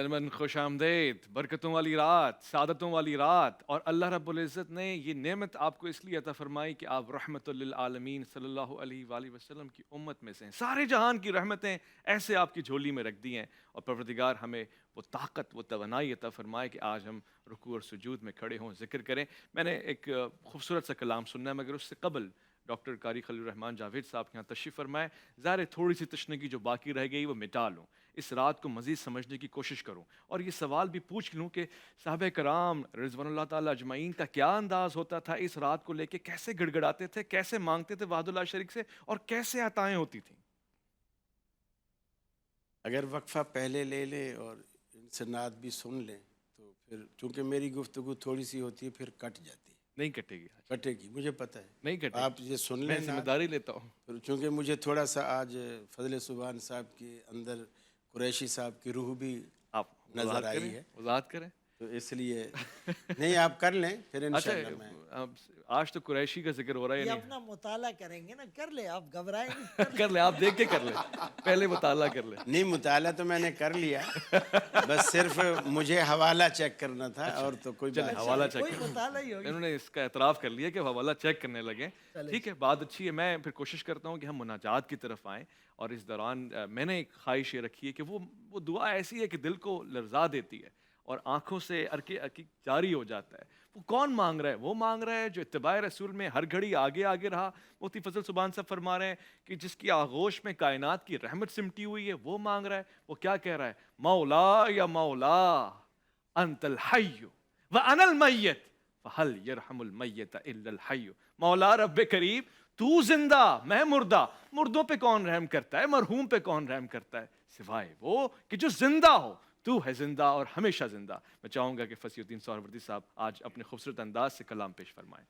[SPEAKER 3] من خوش آمدید، برکتوں والی رات، سعادتوں والی رات، اور اللہ رب العزت نے یہ نعمت آپ کو اس لیے عطا فرمائی کہ آپ رحمت للعالمین صلی اللہ علیہ وآلہ وسلم کی امت میں سے ہیں۔ سارے جہان کی رحمتیں ایسے آپ کی جھولی میں رکھ دی ہیں، اور پروردگار ہمیں وہ طاقت، وہ توانائی عطا فرمائے کہ آج ہم رکوع اور سجود میں کھڑے ہوں، ذکر کریں۔ میں نے ایک خوبصورت سا کلام سننا ہے، مگر اس سے قبل ڈاکٹر قاری خلیل الرحمن جاوید صاحب کے یہاں تشریف فرمائے، ظاہر ہے تھوڑی سی تشنگی جو باقی رہ گئی وہ مٹا لوں، اس رات کو مزید سمجھنے کی کوشش کروں، اور یہ سوال بھی پوچھ لوں کہ صحابہ کرام رضوان اللہ تعالیٰ اجمعین کا کیا انداز ہوتا تھا اس رات کو لے کے، کیسے گڑ گڑاتے تھے، کیسے مانگتے تھے وحد اللہ شریک سے، اور کیسے عطائیں ہوتی تھیں۔
[SPEAKER 2] اگر وقفہ پہلے لے لیں اور ان سے نعت بھی سن لیں تو پھر چونکہ میری گفتگو تھوڑی سی ہوتی ہے پھر کٹ جاتی ہے۔
[SPEAKER 3] نہیں کٹے گی،
[SPEAKER 2] کٹے گی، مجھے پتہ ہے،
[SPEAKER 3] نہیں کٹے
[SPEAKER 2] آپ یہ سن
[SPEAKER 3] میں
[SPEAKER 2] لیں
[SPEAKER 3] ذمہ
[SPEAKER 2] نعت۔
[SPEAKER 3] داری لیتا ہوں۔
[SPEAKER 2] پھر چونکہ مجھے تھوڑا سا آج فضل سبحان صاحب کے اندر قریشی صاحب کی روح بھی
[SPEAKER 3] آپ
[SPEAKER 2] نظر آئی ہے،
[SPEAKER 3] وضاحت کریں۔
[SPEAKER 2] تو اس لیے نہیں آپ کر لیں پھر
[SPEAKER 3] اچھا،
[SPEAKER 2] انشاءاللہ میں
[SPEAKER 3] آج تو قریشی کا ذکر ہو رہا ہے،
[SPEAKER 6] یہ
[SPEAKER 3] یعنی
[SPEAKER 6] اپنا مطالعہ کریں گے نا، کر لے آپ، گھبرائیں نہیں۔
[SPEAKER 3] کر لیں، آپ دیکھ کے کر لیں، پہلے مطالعہ کر لیں۔
[SPEAKER 2] نہیں، مطالعہ تو میں نے کر لیا، بس صرف مجھے حوالہ چیک کرنا تھا اور تو کوئی بات نہیں۔
[SPEAKER 3] حوالہ چیک
[SPEAKER 6] کوئی مطالعہ ہی ہوگی۔
[SPEAKER 3] انہوں نے اس کا اعتراف کر لیا کہ وہ حوالہ چیک کرنے لگے۔ ٹھیک ہے، بات اچھی ہے۔ میں پھر کوشش کرتا ہوں کہ ہم مناجات کی طرف آئیں، اور اس دوران میں نے ایک خواہش یہ رکھی ہے کہ وہ دعا ایسی ہے کہ دل کو لرزا دیتی ہے اور آنکھوں سے عرق جاری ہو جاتا ہے۔ وہ کون مانگ رہا ہے؟ وہ مانگ رہا ہے جو اتباع رسول میں ہر گھڑی آگے آگے رہا۔ مفتی فضل سبحان صاحب فرما رہے ہیں کہ جس کی آغوش میں کائنات کی رحمت سمٹی ہوئی ہے، وہ مانگ رہا ہے۔ وہ کیا کہہ رہا ہے؟ مولا یا مولا انت الحی وانا المیت فہل یرحم المیت الا الحی۔ مولا رب کریم، تو زندہ میں مردہ، مردوں پہ کون رحم کرتا ہے، مرحوم پہ کون رحم کرتا ہے سوائے وہ کہ جو زندہ ہو۔ تو ہے زندہ اور ہمیشہ زندہ۔ میں چاہوں گا کہ فصیح الدین سہروردی صاحب آج اپنے خوبصورت انداز سے کلام پیش فرمائیں۔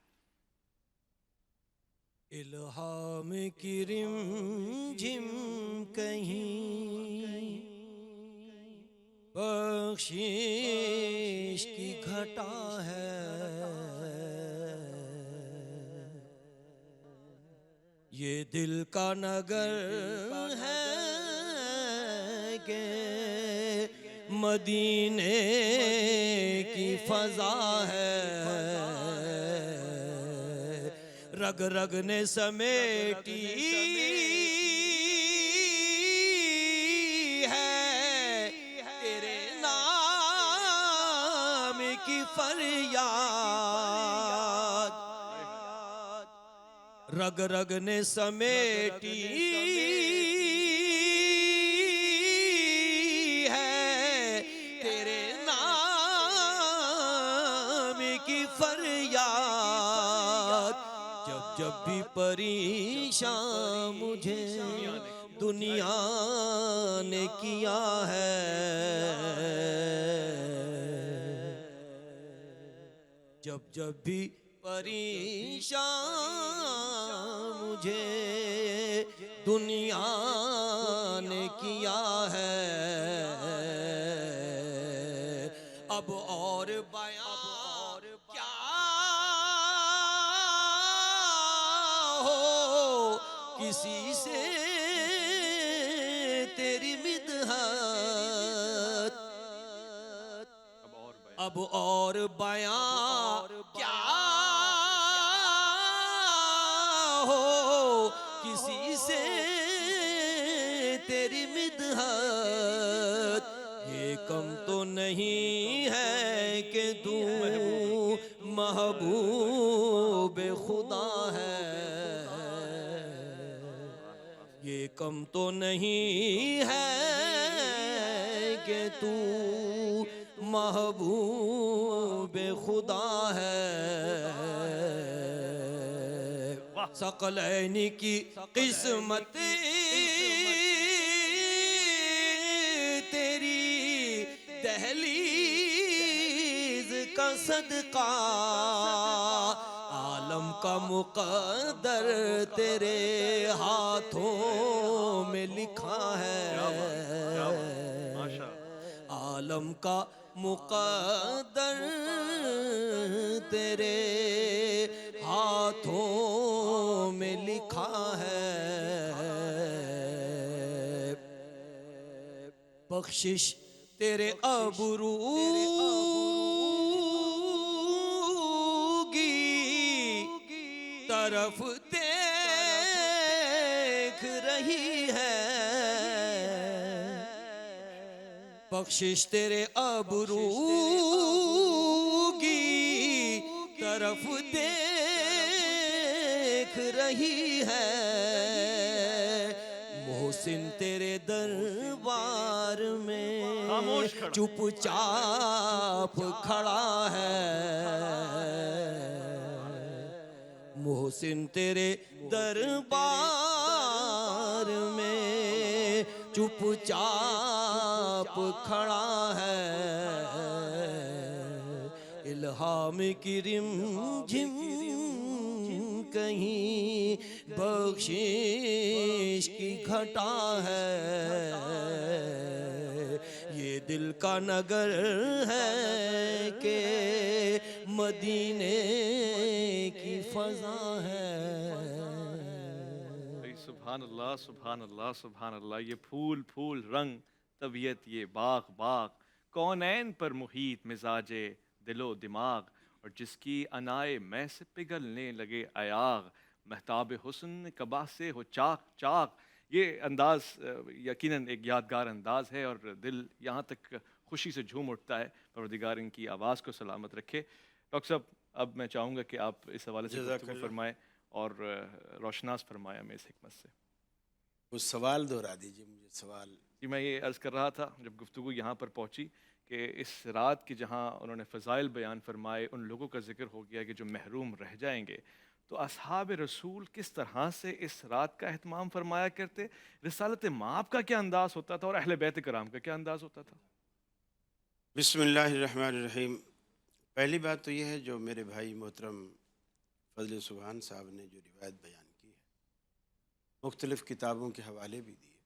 [SPEAKER 5] الہام کی رم جھم کہیں، بخشش کی گھٹا ہے، یہ دل کا نگر ہے کہ مدینے کی فضا ہے، رگ رگ نے سمیٹی ہے تیرے نام کی فریاد، رگ رگ نے سمیٹی جب بھی پریشان مجھے دنیا نے کیا ہے، جب بھی پریشان مجھے دنیا نے کیا ہے، اب اور بیان کسی سے تیری مدحت اب اور بیان کیا ہو کسی سے تیری مدحت، یہ کم تو نہیں ہے کہ تو محبوب خدا ہے، یہ کم تو نہیں ہے کہ تو محبوب خدا ہے۔ ثقلین کی قسمت تیری دہلیز کا صدقہ، عالم کا مقدر تیرے ہاتھوں میں لکھا ہے، عالم کا مقدر تیرے ہاتھوں میں لکھا ہے، بخشش تیرے ابرو کی طرف دیکھ رہی ہے، بخشش تیرے ابرو کی طرف دیکھ رہی ہے، محسن تیرے دربار میں چپ چاپ کھڑا ہے، محسن تیرے دربار میں چپ چاپ کھڑا ہے، الہام کی رم جھم کہیں بخشش کی گھٹا ہے، یہ دل کا نگر ہے کہ مدینے کی فضا ہے۔
[SPEAKER 3] سبحان اللہ سبحان اللہ سبحان اللہ، یہ پھول پھول رنگ طبیعت، یہ باغ باغ، کونین پر محیط مزاج دل و دماغ، اور جس کی انائے میں سے پگھلنے لگے ایاغ، مہتاب حسن کبا سے ہو چاک چاک۔ یہ انداز یقیناً ایک یادگار انداز ہے اور دل یہاں تک خوشی سے جھوم اٹھتا ہے، پروردگار ان کی آواز کو سلامت رکھے۔ ڈاکٹر صاحب اب میں چاہوں گا کہ آپ اس حوالے سے گفتگو فرمائیں اور روشناس فرمائیں ہمیں اس حکمت سے۔
[SPEAKER 2] وہ سوال دہرا دیجیے مجھے سوال۔
[SPEAKER 3] جی میں یہ عرض کر رہا تھا جب گفتگو یہاں پر پہنچی کہ اس رات کی جہاں انہوں نے فضائل بیان فرمائے، ان لوگوں کا ذکر ہو گیا کہ جو محروم رہ جائیں گے، تو اصحاب رسول کس طرح سے اس رات کا اہتمام فرمایا کرتے، رسالت مآب کا کیا انداز ہوتا تھا اور اہل بیت کرام کا کیا انداز ہوتا تھا؟
[SPEAKER 2] بسم اللہ الرحمن الرحیم۔ پہلی بات تو یہ ہے جو میرے بھائی محترم فضل سبحان صاحب نے جو روایت بیان کی ہے، مختلف کتابوں کے حوالے بھی دیے،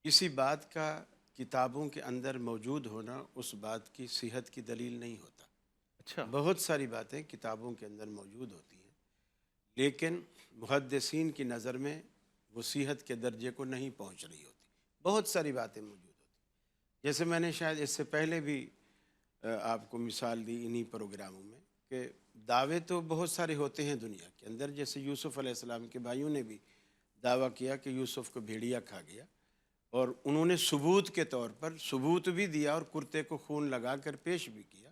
[SPEAKER 2] کسی بات کا کتابوں کے اندر موجود ہونا اس بات کی صحت کی دلیل نہیں ہوتا۔
[SPEAKER 3] اچھا،
[SPEAKER 2] بہت ساری باتیں کتابوں کے اندر موجود ہوتی ہیں لیکن محدثین کی نظر میں وہ صحت کے درجے کو نہیں پہنچ رہی ہوتی، بہت ساری باتیں موجود ہوتی ہیں۔ جیسے میں نے شاید اس سے پہلے بھی آپ کو مثال دی انہی پروگراموں میں کہ دعوے تو بہت سارے ہوتے ہیں دنیا کے اندر، جیسے یوسف علیہ السلام کے بھائیوں نے بھی دعویٰ کیا کہ یوسف کو بھیڑیا کھا گیا، اور انہوں نے ثبوت کے طور پر ثبوت بھی دیا اور کرتے کو خون لگا کر پیش بھی کیا،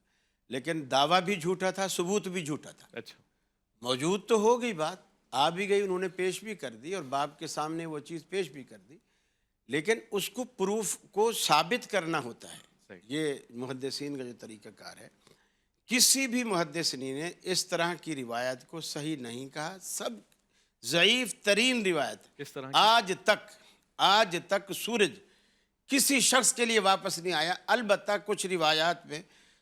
[SPEAKER 2] لیکن دعویٰ بھی جھوٹا تھا، ثبوت بھی جھوٹا تھا۔
[SPEAKER 3] اچھا،
[SPEAKER 2] موجود تو ہو گئی بات، آ بھی گئی، انہوں نے پیش بھی کر دی اور باپ کے سامنے وہ چیز پیش بھی کر دی، لیکن اس کو پروف کو ثابت کرنا ہوتا ہے۔ یہ محدثین کا جو طریقہ کار ہے، کسی بھی محدث نے اس طرح کی روایت کو صحیح نہیں کہا، سب ضعیف ترین روایت۔
[SPEAKER 3] کس طرح کی؟
[SPEAKER 2] آج تک سورج کسی شخص کے لیے واپس نہیں آیا، البتہ کچھ روایات میں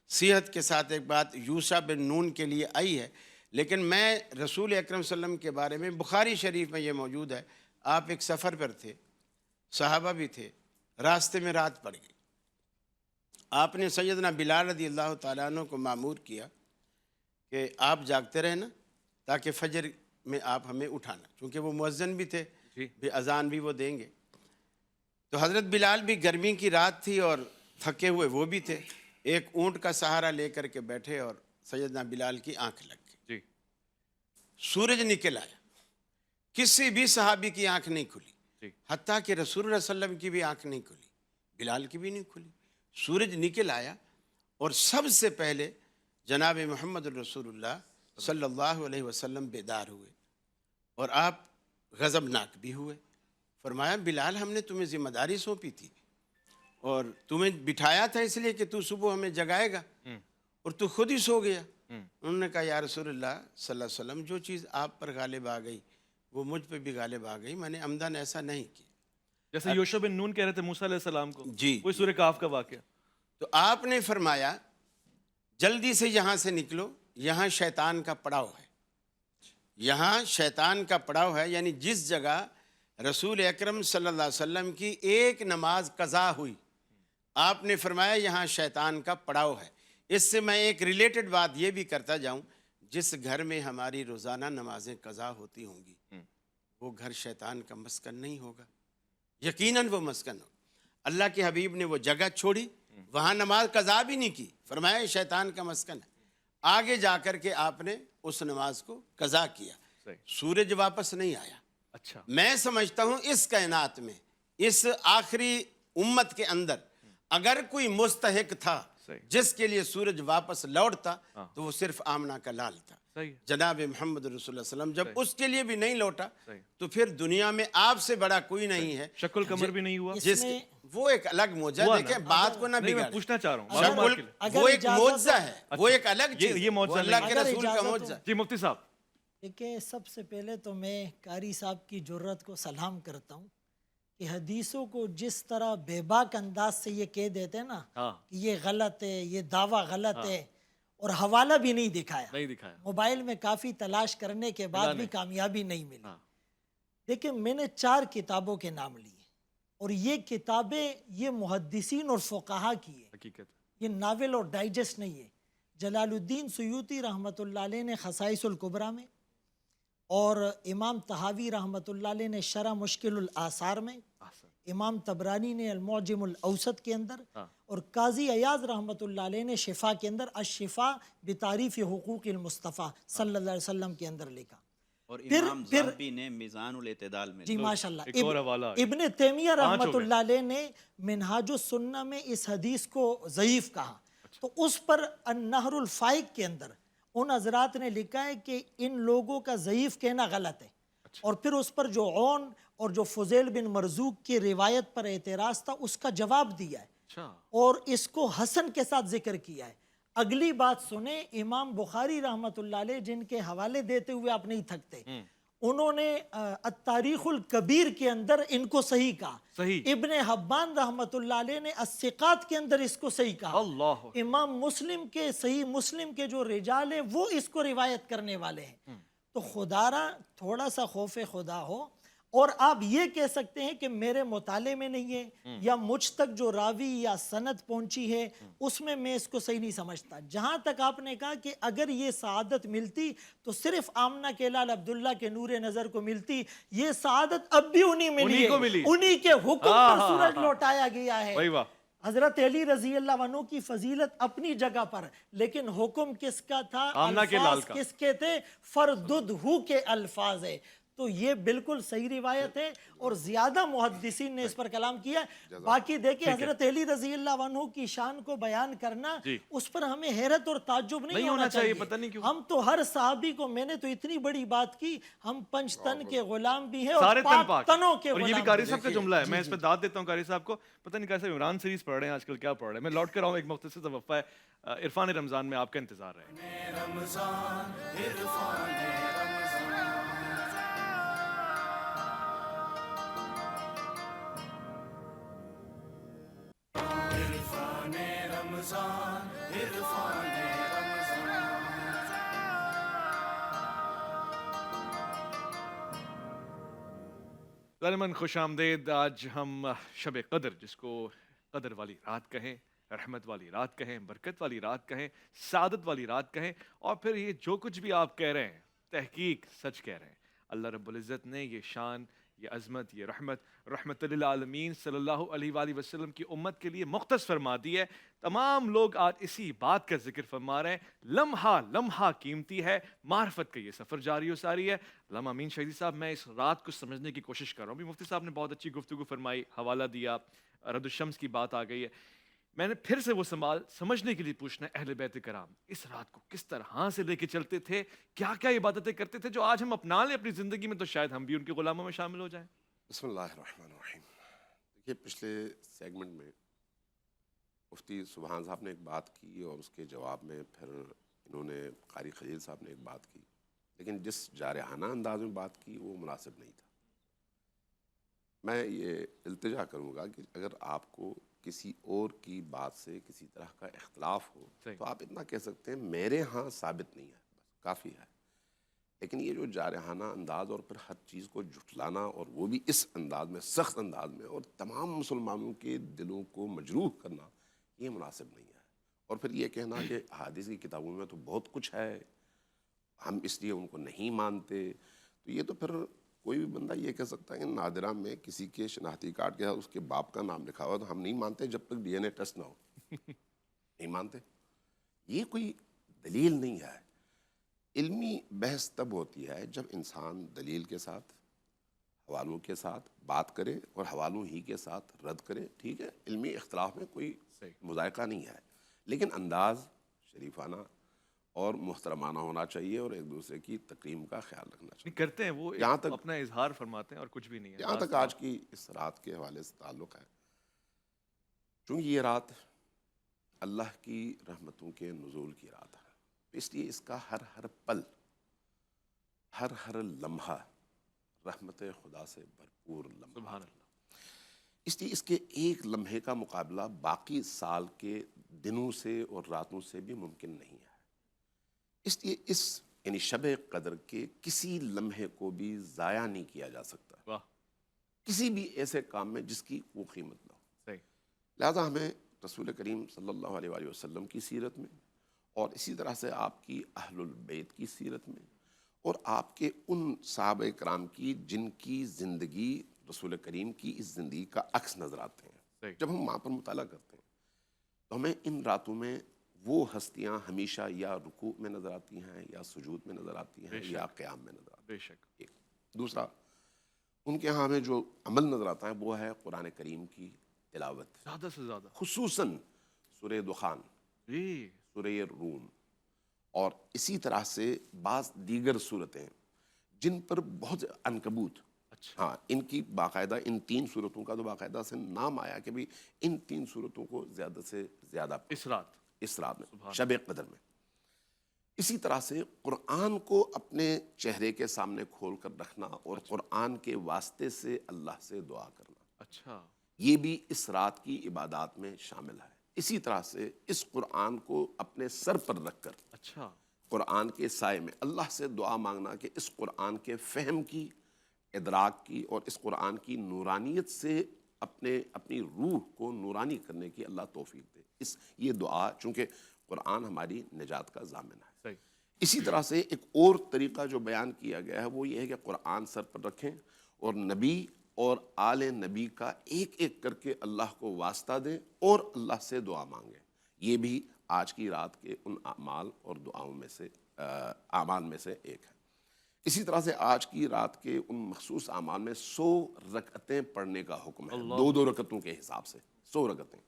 [SPEAKER 2] صحت کے ساتھ ایک بات یوشع بن نون کے لیے آئی ہے، لیکن میں رسول اکرم صلی اللہ علیہ وسلم کے بارے میں بخاری شریف میں یہ موجود ہے، آپ ایک سفر پر تھے، صحابہ بھی تھے، راستے میں رات پڑ گئی، آپ نے سیدنا بلال رضی اللہ تعالیٰ عنہ کو مامور کیا کہ آپ جاگتے رہنا تاکہ فجر میں آپ ہمیں اٹھانا، چونکہ وہ مؤذن بھی تھے،
[SPEAKER 3] جی،
[SPEAKER 2] بھی اذان بھی وہ دیں گے۔ تو حضرت بلال بھی گرمی کی رات تھی اور تھکے ہوئے وہ بھی تھے، ایک اونٹ کا سہارا لے کر کے بیٹھے اور سیدنا بلال کی آنکھ لگ گئی،
[SPEAKER 3] جی
[SPEAKER 2] سورج نکل آیا، کسی بھی صحابی کی آنکھ نہیں کھلی،
[SPEAKER 3] جی
[SPEAKER 2] حتیٰ کہ رسول اللہ صلی اللہ علیہ وسلم کی بھی آنکھ نہیں کھلی، بلال کی بھی نہیں کھلی، سورج نکل آیا اور سب سے پہلے جناب محمد الرسول اللہ صلی اللہ علیہ وسلم بیدار ہوئے اور آپ غضبناک بھی ہوئے۔ فرمایا بلال ہم نے تمہیں ذمہ داری سونپی تھی اور تمہیں بٹھایا تھا اس لیے کہ تو صبح ہمیں جگائے گا اور تو خود ہی سو گیا۔ انہوں نے کہا یا رسول اللہ صلی اللہ علیہ وسلم جو چیز آپ پر غالب آ گئی وہ مجھ پہ بھی غالب آ گئی، میں نے عمدن ایسا نہیں کیا۔
[SPEAKER 3] جیسے یوشع بن نون کہہ رہے تھے موسیٰ علیہ السلام کو،
[SPEAKER 2] جی
[SPEAKER 3] وہی سورہ کہف کا واقعہ۔
[SPEAKER 2] تو آپ نے فرمایا جلدی سے یہاں سے نکلو، یہاں شیطان کا پڑاؤ ہے، یہاں شیطان کا پڑاؤ ہے، یعنی جس جگہ رسول اکرم صلی اللہ علیہ وسلم کی ایک نماز قضا ہوئی، آپ نے فرمایا یہاں شیطان کا پڑاؤ ہے۔ اس سے میں ایک ریلیٹڈ بات یہ بھی کرتا جاؤں، جس گھر میں ہماری روزانہ نمازیں قضا ہوتی ہوں گی وہ گھر شیطان کا مسکن نہیں ہوگا، یقیناً وہ مسکن ہوگا۔ اللہ کے حبیب نے وہ جگہ چھوڑی، وہاں نماز قضا بھی نہیں کی، فرمایا یہ شیطان کا مسکن ہے، آگے جا کر کے آپ نے اس نماز کو قضا کیا،
[SPEAKER 3] صحیح۔
[SPEAKER 2] سورج واپس نہیں آیا۔
[SPEAKER 3] اچھا
[SPEAKER 2] میں سمجھتا ہوں اس کائنات میں اس آخری امت کے اندر اگر کوئی مستحق تھا
[SPEAKER 3] صحیح۔
[SPEAKER 2] جس کے لیے سورج واپس لوٹتا تو وہ صرف آمنہ کا لال تھا،
[SPEAKER 3] صحیح ہے،
[SPEAKER 2] جناب محمد رسول اللہ صلی اللہ علیہ وسلم۔ جب اس کے لیے بھی نہیں لوٹا
[SPEAKER 3] صحیح۔
[SPEAKER 2] تو پھر دنیا میں آپ سے بڑا کوئی نہیں ہے۔
[SPEAKER 3] شق القمر بھی نہیں ہوا،
[SPEAKER 2] جس وہ ایک الگ معجزہ،
[SPEAKER 3] ہوا نا؟
[SPEAKER 2] دیکھیں بات کو نہ
[SPEAKER 3] نہیں میں
[SPEAKER 2] بگاڑیں،
[SPEAKER 3] پوچھنا چاہ رہا ہوں
[SPEAKER 2] شق
[SPEAKER 3] معلومات کے لیے۔
[SPEAKER 6] اگر
[SPEAKER 2] وہ ایک
[SPEAKER 6] اجازت
[SPEAKER 2] معجزہ
[SPEAKER 6] ہو-
[SPEAKER 2] ہے، وہ ایک الگ چیز
[SPEAKER 3] یہ معجزہ
[SPEAKER 2] وہ اللہ
[SPEAKER 3] نہیں
[SPEAKER 2] کے
[SPEAKER 6] ہے۔
[SPEAKER 2] رسول کا
[SPEAKER 6] اگر
[SPEAKER 2] معجزہ ہے۔
[SPEAKER 3] جی مفتی صاحب،
[SPEAKER 6] دیکھیں سب سے پہلے تو میں قاری صاحب کی جرت کو سلام کرتا ہوں کہ حدیثوں کو جس طرح بے باک انداز سے یہ کہہ دیتے ہیں نا
[SPEAKER 3] ہاں
[SPEAKER 6] کہ یہ غلط ہے، یہ دعویٰ غلط ہے، اور حوالہ بھی نہیں دکھایا،
[SPEAKER 3] نہیں دکھایا،
[SPEAKER 6] موبائل میں کافی تلاش کرنے کے بعد بھی کامیابی نہیں ملی۔
[SPEAKER 3] ہاں
[SPEAKER 6] دیکھیں میں نے 4 کتابوں کے نام لیے اور یہ کتابیں یہ محدثین اور فقہا کی ہے،
[SPEAKER 3] حقیقت
[SPEAKER 6] یہ ناول اور ڈائجسٹ نہیں ہے۔ جلال الدین سیوطی رحمۃ اللہ علیہ نے خصائص الکبریٰ میں، اور امام طحاوی رحمۃ اللہ علیہ نے شرح مشکل الآثار میں،
[SPEAKER 3] احسن،
[SPEAKER 6] امام طبرانی نے المعجم الاوسط کے اندر،
[SPEAKER 3] ہاں۔
[SPEAKER 6] اور قاضی ایاز رحمۃ اللہ علیہ نے شفا کے اندر الشفا بتعریف حقوق المصطفیٰ صلی اللہ علیہ وسلم کے اندر لکھا۔
[SPEAKER 4] اور
[SPEAKER 6] پھر-
[SPEAKER 4] امام
[SPEAKER 6] پھر-
[SPEAKER 4] ذہبی نے میزان الاعتدال میں
[SPEAKER 6] جی ماشاء اللہ،
[SPEAKER 3] ایک اور حوالہ آ گیا۔
[SPEAKER 6] ابن تیمیہ
[SPEAKER 3] پانچ ہو
[SPEAKER 6] رحمۃ
[SPEAKER 3] گئے۔
[SPEAKER 6] اللہ علیہ نے منہاج السنہ میں اس حدیث کو ضعیف کہا، تو اس پر النہر الفائق کے اندر ان حضرات نے لکھا ہے کہ ان لوگوں کا ضعیف کہنا غلط ہے، اور پھر اس پر جو عون اور جو فضیل بن مرزوق کی روایت پر اعتراض تھا اس کا جواب دیا ہے،
[SPEAKER 3] اچھا
[SPEAKER 6] اور اس کو حسن کے ساتھ ذکر کیا ہے۔ اگلی بات سنیں، امام بخاری رحمۃ اللہ علیہ جن کے حوالے دیتے ہوئے آپ نہیں تھکتے، انہوں نے التاریخ الکبیر کے اندر ان کو صحیح کہا،
[SPEAKER 3] صحیح،
[SPEAKER 6] ابن حبان رحمۃ اللہ علیہ نے الثقات کے اندر اس کو صحیح کہا،
[SPEAKER 3] اللہ
[SPEAKER 6] امام مسلم کے صحیح مسلم کے جو رجال ہیں وہ اس کو روایت کرنے والے ہیں۔ تو خدا را تھوڑا سا خوف خدا ہو، اور آپ یہ کہہ سکتے ہیں کہ میرے مطالعے میں نہیں ہے، یا مجھ تک جو راوی یا سند پہنچی ہے اس میں اس کو صحیح نہیں سمجھتا۔ جہاں تک آپ نے کہا کہ اگر یہ سعادت ملتی تو صرف آمنہ کے لال عبداللہ کے نور نظر کو ملتی، یہ سعادت اب بھی انہی میں
[SPEAKER 3] انہی کو ملی،
[SPEAKER 6] انہی کے حکم پر سورج لوٹایا گیا ہے۔
[SPEAKER 3] وہی واہ،
[SPEAKER 6] حضرت علی رضی اللہ عنہ کی فضیلت اپنی جگہ پر، لیکن حکم کس کا تھا؟
[SPEAKER 3] آمنہ کے لال
[SPEAKER 6] الفاظ
[SPEAKER 3] کا۔
[SPEAKER 6] کس کے تھے؟ فرددہو کے الفاظ ہے۔ تو یہ بالکل صحیح روایت ہے، اور زیادہ محدثین نے اس پر کلام کیا ہے۔ باقی دیکھیں حضرت علی رضی اللہ عنہ کی شان کو بیان کرنا، اس پر ہمیں حیرت اور تعجب نہیں ہونا چاہیے۔
[SPEAKER 3] پتہ نہیں کیوں
[SPEAKER 6] ہم تو ہر صحابی کو، میں نے تو اتنی بڑی بات کی، ہم 5 تن کے غلام بھی ہیں
[SPEAKER 3] سارے
[SPEAKER 6] اور
[SPEAKER 3] تن پاک،
[SPEAKER 6] تنوں کے
[SPEAKER 3] اور
[SPEAKER 6] غلام
[SPEAKER 3] یہ بھی
[SPEAKER 6] بھی
[SPEAKER 3] قاری
[SPEAKER 6] ہیں۔
[SPEAKER 3] صاحب کا جملہ ہے، میں اس پہ داد دیتا ہوں قاری صاحب کو۔ پتہ نہیں کیسے عمران سیریز پڑھ رہے ہیں آج کل، کیا پڑھ رہے ہیں؟ میں لوٹ کر آؤں، ایک مختصر سا وقفہ ہے، عرفان رمضان میں آپ کا انتظار ہے۔
[SPEAKER 1] رمضان عرفان رمضان عرفان
[SPEAKER 3] غالباً خوش آمدید۔ آج ہم شب قدر، جس کو قدر والی رات کہیں، رحمت والی رات کہیں، برکت والی رات کہیں، سعادت والی رات کہیں، اور پھر یہ جو کچھ بھی آپ کہہ رہے ہیں تحقیق سچ کہہ رہے ہیں۔ اللہ رب العزت نے یہ شان، یہ عظمت، یہ رحمت رحمت للعالمین صلی اللہ علیہ وآلہ وسلم کی امت کے لیے مختص فرما دی ہے. تمام لوگ آج اسی بات کا ذکر فرما رہے ہیں. لمحہ لمحہ قیمتی ہے، معرفت کا یہ سفر جاری و ساری ہے. علامہ امین شہیدی صاحب، میں اس رات کو سمجھنے کی کوشش کر رہا ہوں. بھی مفتی صاحب نے بہت اچھی گفتگو فرمائی، حوالہ دیا، رد الشمس کی بات آ گئی ہے. میں نے پھر سے وہ سوال سمجھنے کے لیے پوچھنا ہے، اہل بیت کرام اس رات کو کس طرح سے لے کے چلتے تھے، کیا کیا عبادتیں کرتے تھے جو آج ہم اپنا لیں اپنی زندگی میں، تو شاید ہم بھی ان کے غلاموں میں شامل ہو جائیں.
[SPEAKER 7] بسم اللہ الرحمن الرحیم. دیکھیے، پچھلے سیگمنٹ میں مفتی سبحان صاحب نے ایک بات کی اور اس کے جواب میں پھر انہوں نے قاری خلیل صاحب نے ایک بات کی، لیکن جس جارحانہ انداز میں بات کی وہ مناسب نہیں تھا. میں یہ التجا کروں گا کہ اگر آپ کو کسی اور کی بات سے کسی طرح کا اختلاف ہو تو آپ اتنا کہہ سکتے ہیں میرے ہاں ثابت نہیں ہے، بس کافی ہے. لیکن یہ جو جارحانہ انداز اور پھر ہر چیز کو جھٹلانا، اور وہ بھی اس انداز میں، سخت انداز میں، اور تمام مسلمانوں کے دلوں کو مجروح کرنا، یہ مناسب نہیں ہے. اور پھر یہ کہنا کہ احادیث کی کتابوں میں تو بہت کچھ ہے، ہم اس لیے ان کو نہیں مانتے، تو یہ تو پھر کوئی بھی بندہ یہ کہہ سکتا ہے کہ نادرہ میں کسی کے شناختی کارڈ کے ساتھ اس کے باپ کا نام لکھا ہوا تو ہم نہیں مانتے جب تک ڈی این اے ٹیسٹ نہ ہو. نہیں مانتے. یہ کوئی دلیل نہیں ہے. علمی بحث تب ہوتی ہے جب انسان دلیل کے ساتھ، حوالوں کے ساتھ بات کرے اور حوالوں ہی کے ساتھ رد کرے. ٹھیک ہے، علمی اختلاف میں کوئی مذائقہ نہیں ہے، لیکن انداز شریفانہ اور محترمانہ ہونا چاہیے اور ایک دوسرے کی تکریم کا خیال رکھنا چاہیے.
[SPEAKER 3] کرتے ہیں وہ
[SPEAKER 7] جہاں تک
[SPEAKER 3] اپنا اظہار فرماتے ہیں اور کچھ بھی نہیں ہے.
[SPEAKER 7] جہاں تک آج کی اس رات کے حوالے سے تعلق ہے، چونکہ یہ رات اللہ کی رحمتوں کے نزول کی رات ہے، اس لیے اس کا ہر پل، ہر لمحہ رحمت خدا سے بھرپور لمحہ.
[SPEAKER 3] سبحان اللہ.
[SPEAKER 7] اس لیے اس کے ایک لمحے کا مقابلہ باقی سال کے دنوں سے اور راتوں سے بھی ممکن نہیں ہے. اس لیے یعنی شب قدر کے کسی لمحے کو بھی ضائع نہیں کیا جا سکتا،
[SPEAKER 3] واہ.
[SPEAKER 7] کسی بھی ایسے کام میں جس کی وہ قیمت نہ ہو.
[SPEAKER 3] صحیح.
[SPEAKER 7] لہذا ہمیں رسول کریم صلی اللہ علیہ وآلہ وسلم کی سیرت میں، اور اسی طرح سے آپ کی اہل البیت کی سیرت میں، اور آپ کے ان صحابہ کرام کی جن کی زندگی رسول کریم کی اس زندگی کا عکس نظر آتے ہیں، جب ہم وہاں پر مطالعہ کرتے ہیں تو ہمیں ان راتوں میں وہ ہستیاں ہمیشہ یا رکوع میں نظر آتی ہیں، یا سجود میں نظر آتی ہیں، یا قیام میں نظر آتی ہیں.
[SPEAKER 3] بے شک.
[SPEAKER 7] ایک دوسرا، ان کے ہاں ہمیں جو عمل نظر آتا ہے وہ ہے قرآن کریم کی تلاوت،
[SPEAKER 3] زیادہ سے زیادہ،
[SPEAKER 7] خصوصاً سورہ دخان،
[SPEAKER 3] جی،
[SPEAKER 7] سورہ روم، اور اسی طرح سے بعض دیگر صورتیں جن پر بہت عنکبوت.
[SPEAKER 3] اچھا.
[SPEAKER 7] ہاں، ان کی باقاعدہ ان 3 صورتوں کا تو باقاعدہ سے نام آیا کہ بھی ان 3 صورتوں کو زیادہ سے زیادہ اس رات میں، شب قدر میں. اسی طرح سے قرآن کو اپنے چہرے کے سامنے کھول کر رکھنا اور قرآن کے واسطے سے اللہ سے دعا کرنا،
[SPEAKER 3] اچھا،
[SPEAKER 7] یہ بھی اس رات کی عبادات میں شامل ہے. اسی طرح سے اس قرآن کو اپنے سر پر رکھ کر،
[SPEAKER 3] اچھا،
[SPEAKER 7] قرآن کے سائے میں اللہ سے دعا مانگنا کہ اس قرآن کے فہم کی، ادراک کی، اور اس قرآن کی نورانیت سے اپنی روح کو نورانی کرنے کی اللہ توفیق دے. یہ دعا، چونکہ قرآن ہماری نجات کا ضامن ہے.
[SPEAKER 3] صحیح.
[SPEAKER 7] اسی طرح سے ایک اور طریقہ جو بیان کیا گیا ہے وہ یہ ہے کہ قرآن سر پر رکھیں اور نبی اور آل نبی کا ایک ایک کر کے اللہ کو واسطہ دیں اور اللہ سے دعا مانگیں. یہ بھی آج کی رات کے ان اعمال اور دعاؤں میں سے اعمال میں سے ایک ہے. اسی طرح سے آج کی رات کے ان مخصوص اعمال میں 100 رکعتیں پڑھنے کا حکم ہے، 2 رکعتوں کے حساب سے 100 رکعتیں.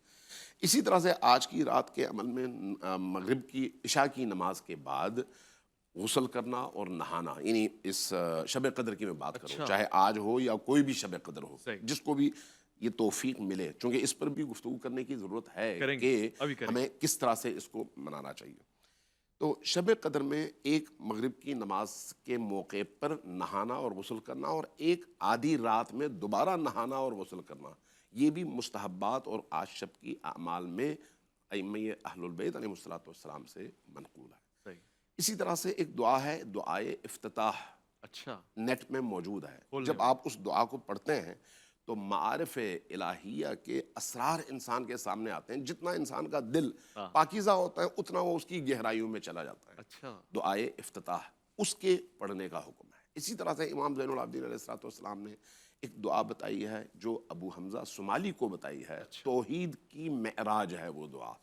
[SPEAKER 7] اسی طرح سے آج کی رات کے عمل میں مغرب کی عشاء کی نماز کے بعد غسل کرنا اور نہانا، یعنی اس شب قدر کی میں بات کروں، چاہے آج ہو یا کوئی بھی شب قدر ہو، جس کو بھی یہ توفیق ملے، چونکہ اس پر بھی گفتگو کرنے کی ضرورت ہے کہ ہمیں کس طرح سے اس کو منانا چاہیے. تو شب قدر میں ایک مغرب کی نماز کے موقع پر نہانا اور غسل کرنا، اور ایک آدھی رات میں دوبارہ نہانا اور غسل کرنا، یہ بھی مستحبات اور آج شب کی اعمال میں ائمہ اہل البیت علیہ السلام سے منقول ہے. اسی طرح سے ایک دعا ہے، دعائے افتتاح،
[SPEAKER 3] اچھا،
[SPEAKER 7] نیٹ میں موجود ہے. جب آپ اس دعا کو پڑھتے ہیں تو معارف الہیہ کے اسرار انسان کے سامنے آتے ہیں. جتنا انسان کا دل پاکیزہ ہوتا ہے اتنا وہ اس کی گہرائیوں میں چلا جاتا ہے.
[SPEAKER 3] اچھا،
[SPEAKER 7] دعائے افتتاح اس کے پڑھنے کا حکم ہے. اسی طرح سے امام زین العابدین علیہ الصلوۃ والسلام نے ایک دعا بتائی ہے جو ابو حمزہ صومالی کو بتائی ہے، توحید کی معراج ہے وہ دعا،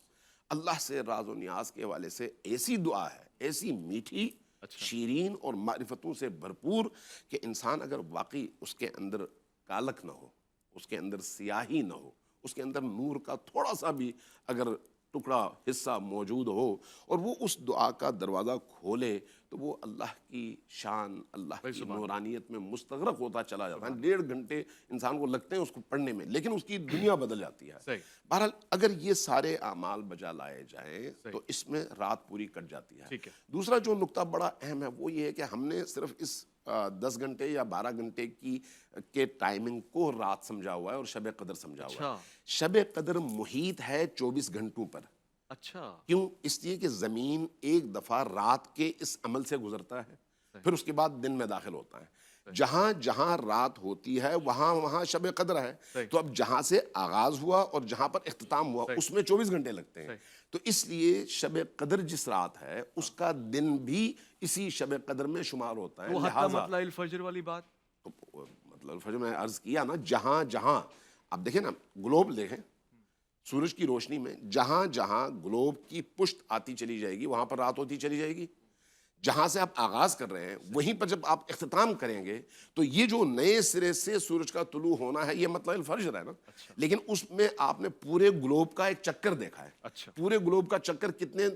[SPEAKER 7] اللہ سے راز و نیاز کے حوالے سے ایسی دعا ہے، ایسی میٹھی، شیرین اور معرفتوں سے بھرپور کہ انسان اگر واقعی اس کے اندر کالک نہ ہو، اس کے اندر سیاہی نہ ہو، اس کے اندر نور کا تھوڑا سا بھی اگر ٹکڑا حصہ موجود ہو اور وہ اس دعا کا دروازہ کھولے تو وہ اللہ کی شان، اللہ کی نورانیت میں مستغرق ہوتا چلا جاتا ہے۔ 1.5 گھنٹے انسان کو لگتے ہیں اس کو پڑھنے میں، لیکن اس کی دنیا بدل جاتی ہے۔ بہرحال اگر یہ سارے اعمال بجا لائے جائیں تو اس میں رات پوری کٹ جاتی ہے۔ دوسرا جو نقطہ بڑا اہم ہے وہ یہ ہے کہ ہم نے صرف اس 10 گھنٹے یا 12 گھنٹے کے ٹائمنگ کو رات سمجھا ہوا ہے اور شب قدر سمجھا ہوا ہے۔ شب قدر محیط ہے 24 گھنٹوں پر۔
[SPEAKER 3] اچھا،
[SPEAKER 7] کیوں؟ اس لیے کہ زمین ایک دفعہ رات کے اس عمل سے گزرتا ہے، پھر اس کے بعد دن میں داخل ہوتا ہے۔ جہاں جہاں رات ہوتی ہے وہاں وہاں شب قدر ہے، تو اب جہاں سے آغاز ہوا اور جہاں پر اختتام ہوا اس میں 24 گھنٹے لگتے ہیں۔ تو اس لیے شب قدر جس رات ہے اس کا دن بھی اسی شب قدر میں شمار ہوتا ہے۔
[SPEAKER 3] وہ حتی مطلع الفجر والی بات،
[SPEAKER 7] مطلب الفجر میں عرض کیا نا، جہاں جہاں اب دیکھیں نا، گلوب دیکھیں، سورج کی روشنی میں جہاں جہاں گلوب کی پشت آتی چلی جائے گی وہاں پر رات ہوتی چلی جائے گی۔ جہاں سے آپ آغاز کر رہے ہیں وہیں پر جب آپ اختتام کریں گے تو یہ جو نئے سرے سے سورج کا طلوع ہونا ہے یہ مطلع الفجر ہے نا۔ لیکن اس میں آپ نے پورے گلوب کا ایک چکر دیکھا ہے۔ پورے گلوب کا چکر کتنے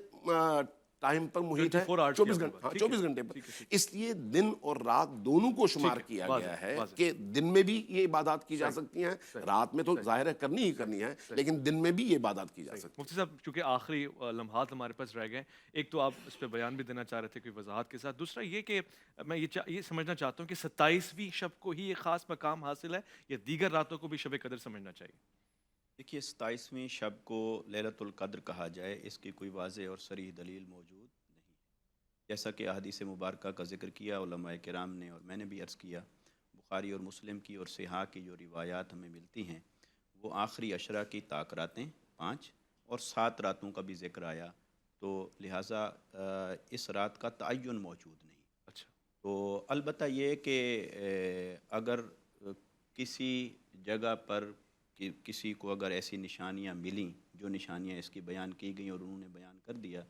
[SPEAKER 7] ٹائم پر محیط ہے؟ 24 گھنٹے، 24 گھنٹے پر۔ اس لیے دن اور رات دونوں کو شمار کیا گیا ہے کہ دن میں بھی یہ عبادات کی جا سکتی ہیں، رات میں تو ظاہر ہے کرنی ہی کرنی ہے، لیکن دن میں بھی یہ عبادات کی جا سکتی ہیں۔
[SPEAKER 3] مفتی صاحب چونکہ آخری لمحات ہمارے پاس رہ گئے، ایک تو آپ اس پہ بیان بھی دینا چاہ رہے تھے کوئی وضاحت کے ساتھ، دوسرا یہ کہ میں یہ سمجھنا چاہتا ہوں کہ 27ویں شب کو ہی ایک خاص مقام حاصل ہے یا دیگر راتوں کو بھی شب قدر سمجھنا چاہیے؟
[SPEAKER 4] دیکھیے 27ویں شب کو لیلۃ القدر کہا جائے اس کی کوئی واضح اور صریح دلیل موجود نہیں، جیسا کہ احادیث مبارکہ کا ذکر کیا علماء کرام نے اور میں نے بھی عرض کیا، بخاری اور مسلم کی اور صحاح کی جو روایات ہمیں ملتی ہیں وہ آخری عشرہ کی طاق راتیں 5 اور 7 راتوں کا بھی ذکر آیا، تو لہٰذا اس رات کا تعین موجود نہیں۔
[SPEAKER 3] اچھا،
[SPEAKER 4] تو البتہ یہ کہ اگر کسی جگہ پر کسی کو اگر ایسی نشانیاں ملیں جو نشانیاں اس کی بیان کی گئیں اور انہوں نے بیان کر دیا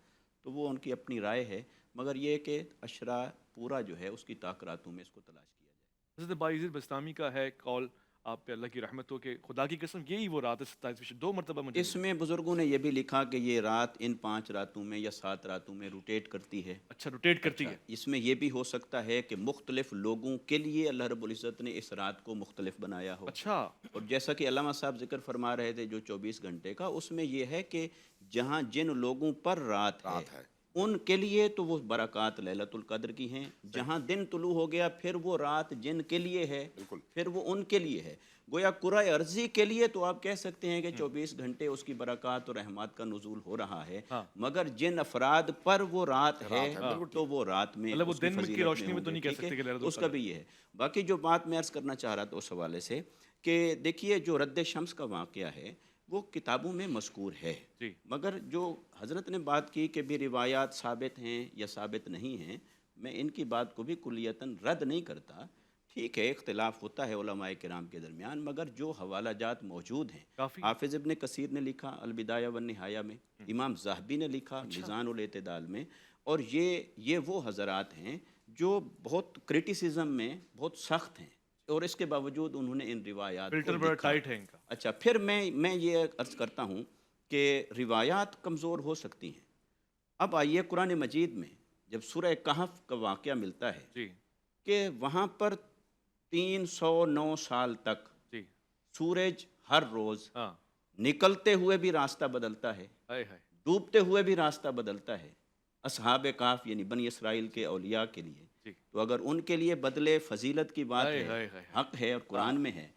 [SPEAKER 4] تو وہ ان کی اپنی رائے ہے، مگر یہ کہ عشرہ پورا جو ہے اس کی طاق راتوں میں اس کو تلاش کیا جائے۔
[SPEAKER 3] حضرت بایزید بستامی کا ہے قول، آپ پہ اللہ کی رحمت ہو، کہ خدا کی قسم یہی وہ رات ہے 27ویں شب، 2 مرتبہ مجھے
[SPEAKER 4] اس میں بزرگوں نے یہ بھی لکھا کہ یہ رات ان 5 راتوں میں یا 7 راتوں میں روٹیٹ کرتی ہے۔
[SPEAKER 3] اچھا، روٹیٹ کرتی ہے۔
[SPEAKER 4] اس میں یہ بھی ہو سکتا ہے کہ مختلف لوگوں کے لیے اللہ رب العزت نے اس رات کو مختلف بنایا ہو۔
[SPEAKER 3] اچھا،
[SPEAKER 4] اور جیسا کہ علامہ صاحب ذکر فرما رہے تھے جو 24 گھنٹے کا، اس میں یہ ہے کہ جہاں جن لوگوں پر رات ہے ان کے لیے تو وہ برکات لیلۃ القدر کی ہیں، جہاں دن طلوع ہو گیا پھر وہ رات جن کے لیے ہے، پھر وہ ان کے لیے ہے۔ گویا کرۂ ارضی کے لیے تو آپ کہہ سکتے ہیں کہ 24 گھنٹے اس کی برکات اور رحمات کا نزول ہو رہا ہے، مگر جن افراد پر وہ رات ہے تو وہ رات میں
[SPEAKER 3] مطلب وہ دن کی روشنی میں تو نہیں کہہ سکتے کہ لیلۃ
[SPEAKER 4] اس کا بھی یہ ہے۔ باقی جو بات میں عرض کرنا چاہ رہا تھا اس حوالے سے کہ دیکھیے جو رد شمس کا واقعہ ہے وہ کتابوں میں مذکور ہے، مگر جو حضرت نے بات کی کہ بھی روایات ثابت ہیں یا ثابت نہیں ہیں، میں ان کی بات کو بھی کلیتاً رد نہیں کرتا۔ ٹھیک ہے اختلاف ہوتا ہے علماء کرام کے درمیان، مگر جو حوالہ جات موجود ہیں، حافظ ابن کثیر نے لکھا البدایہ والنہایہ میں، امام ذہبی نے لکھا میزان الاعتدال میں، اور یہ وہ حضرات ہیں جو بہت کرٹیسزم میں بہت سخت ہیں اور اس کے باوجود انہوں نے ان روایات
[SPEAKER 3] فلٹر بڑا ٹائٹ ہے ان کا۔
[SPEAKER 4] اچھا، پھر میں یہ عرض کرتا ہوں کہ روایات کمزور ہو سکتی ہیں۔ اب آئیے قرآن مجید میں جب سورہ کہف کا واقعہ ملتا ہے کہ وہاں پر 309 سال تک سورج ہر روز نکلتے ہوئے بھی راستہ بدلتا ہے، ڈوبتے ہوئے بھی راستہ بدلتا ہے اصحاب کہف یعنی بنی اسرائیل کے اولیاء کے لیے۔ تو اگر ان کے لیے بدلے فضیلت کی بات ہے، حق ہے اور قرآن میں ہے،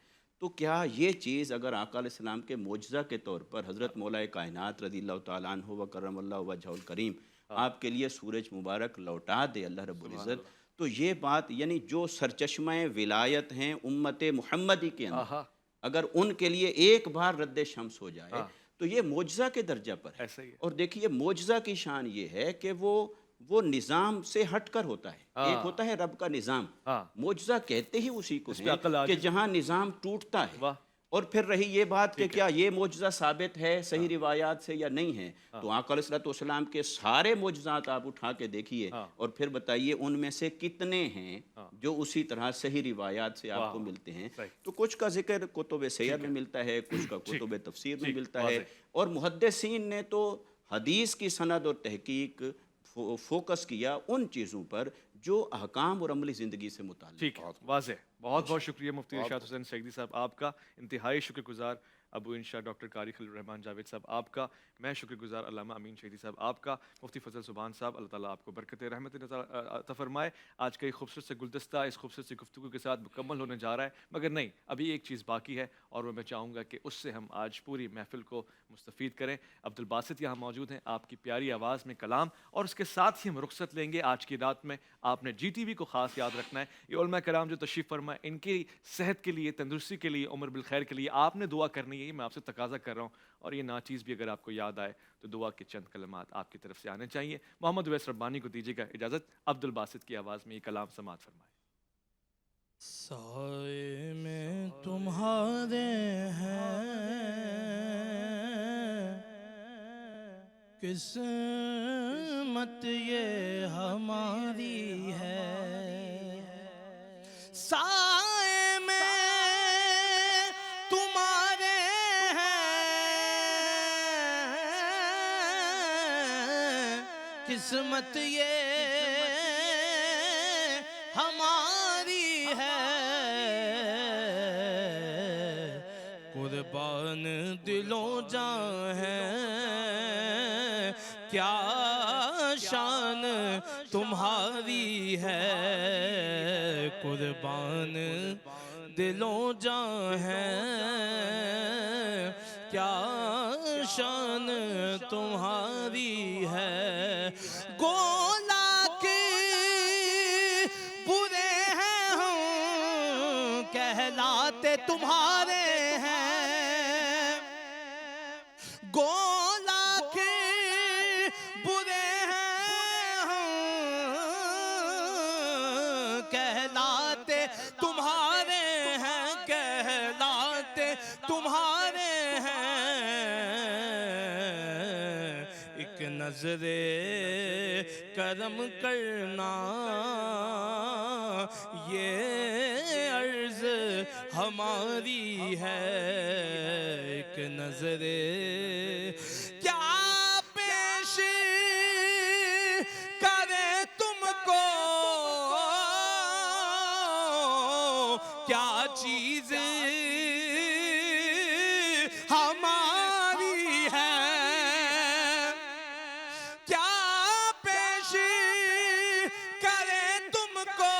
[SPEAKER 4] تو کیا یہ چیز اگر آقا علیہ السلام کے معجزہ کے طور پر حضرت مولا کائنات رضی اللہ تعالیٰ عنہ و کرم اللہ وجہہ الکریم آپ کے لیے سورج مبارک لوٹا دے اللہ رب العزت، تو یہ بات یعنی جو سرچشمہ ولایت ہیں امت محمدی کے اندر، اگر ان کے لیے ایک بار رد شمس ہو جائے تو یہ معجزہ کے درجہ پر ہے۔ اور دیکھیے معجزہ کی شان یہ ہے کہ وہ وہ نظام سے ہٹ کر ہوتا ہے. ایک ہوتا ہے رب کا نظام, معجزہ کہتے ہی اسی کو ہیں کہ جہاں نظام ٹوٹتا ہے. اور پھر رہی یہ بات کہ کیا یہ معجزہ ثابت ہے صحیح روایات سے یا نہیں ہے, تو آقا علیہ السلام کے سارے معجزات آپ اٹھا کے دیکھیے اور پھر بتائیے ان میں سے کتنے ہیں جو اسی طرح صحیح روایات سے آپ کو ملتے ہیں. تو کچھ کا ذکر کتب سیر میں ملتا ہے, کچھ کا کتب تفسیر میں ملتا ہے, اور محدثین نے تو حدیث کی سند اور تحقیق فوکس کیا ان چیزوں پر جو احکام اور عملی زندگی سے متعلق.
[SPEAKER 3] ٹھیک ہے, واضح. بہت بہت شکریہ مفتی ارشاد حسین سیگی صاحب آپ کا, انتہائی شکر گزار ابو انشا ڈاکٹر قاری خلیل الرحمان جاوید صاحب آپ کا, میں شکر گزار علامہ امین شہیدی صاحب آپ کا, مفتی فضل سبحان صاحب, اللہ تعالیٰ آپ کو برکت رحمت عطا فرمائے. آج کا یہ خوبصورت سے گلدستہ اس خوبصورت سی گفتگو کے ساتھ مکمل ہونے جا رہا ہے, مگر نہیں, ابھی ایک چیز باقی ہے اور وہ میں چاہوں گا کہ اس سے ہم آج پوری محفل کو مستفید کریں. عبد الباسط یہاں موجود ہیں, آپ کی پیاری آواز میں کلام, اور اس کے ساتھ ہی ہم رخصت لیں گے آج کی رات میں. آپ نے جی ٹی وی کو خاص یاد رکھنا ہے, یہ علماء کرام جو تشریف فرمائے, ان کی صحت کے لیے, تندرستی کے لیے, عمر بالخیر کے لیے آپ نے دعا کرنی ہے. یہ میں آپ سے تقاضا کر رہا ہوں, اور یہ ناچیز بھی اگر آپ کو یاد آئے تو دعا کے چند کلمات آپ کی طرف سے آنے چاہیے. محمد اویس ربانی کو دیجیے گا اجازت, عبد الباسط کی آواز میں یہ کلام سماعت فرمائے.
[SPEAKER 5] سائے میں تمہارے ہیں قسمت یہ ہماری ہے, سائے میں تمہارے ہیں قسمت یہ ہماری ہے, قربان دلوں جاں ہیں کیا شان تمہاری ہے, قربان دلوں جاں ہیں کیا شان تمہاری ہے. گولا کے برے ہیں ہم کہلاتے تمہارے ہیں, گولا کے برے ہیں ہم کہلاتے تمہارے ہیں, کہلاتے تمہارے ہیں. ایک نظر کرم کرنا یہ عرض ہماری ہے, ایک نظر کیا پیش کرے تم کو, کیا چیز ہماری ہے, کیا پیش کرے تم کو,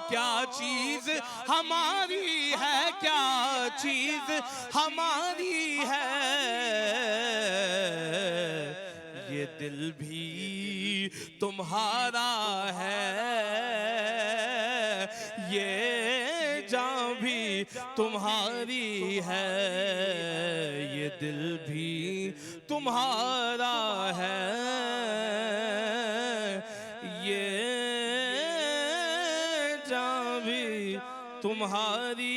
[SPEAKER 5] کیا چیز ہماری ہے, کیا چیز ہماری ہے. یہ دل بھی تمہارا ہے, یہ جاں بھی تمہاری ہے, یہ دل بھی تمہارا ہے, یہ جاں بھی تمہاری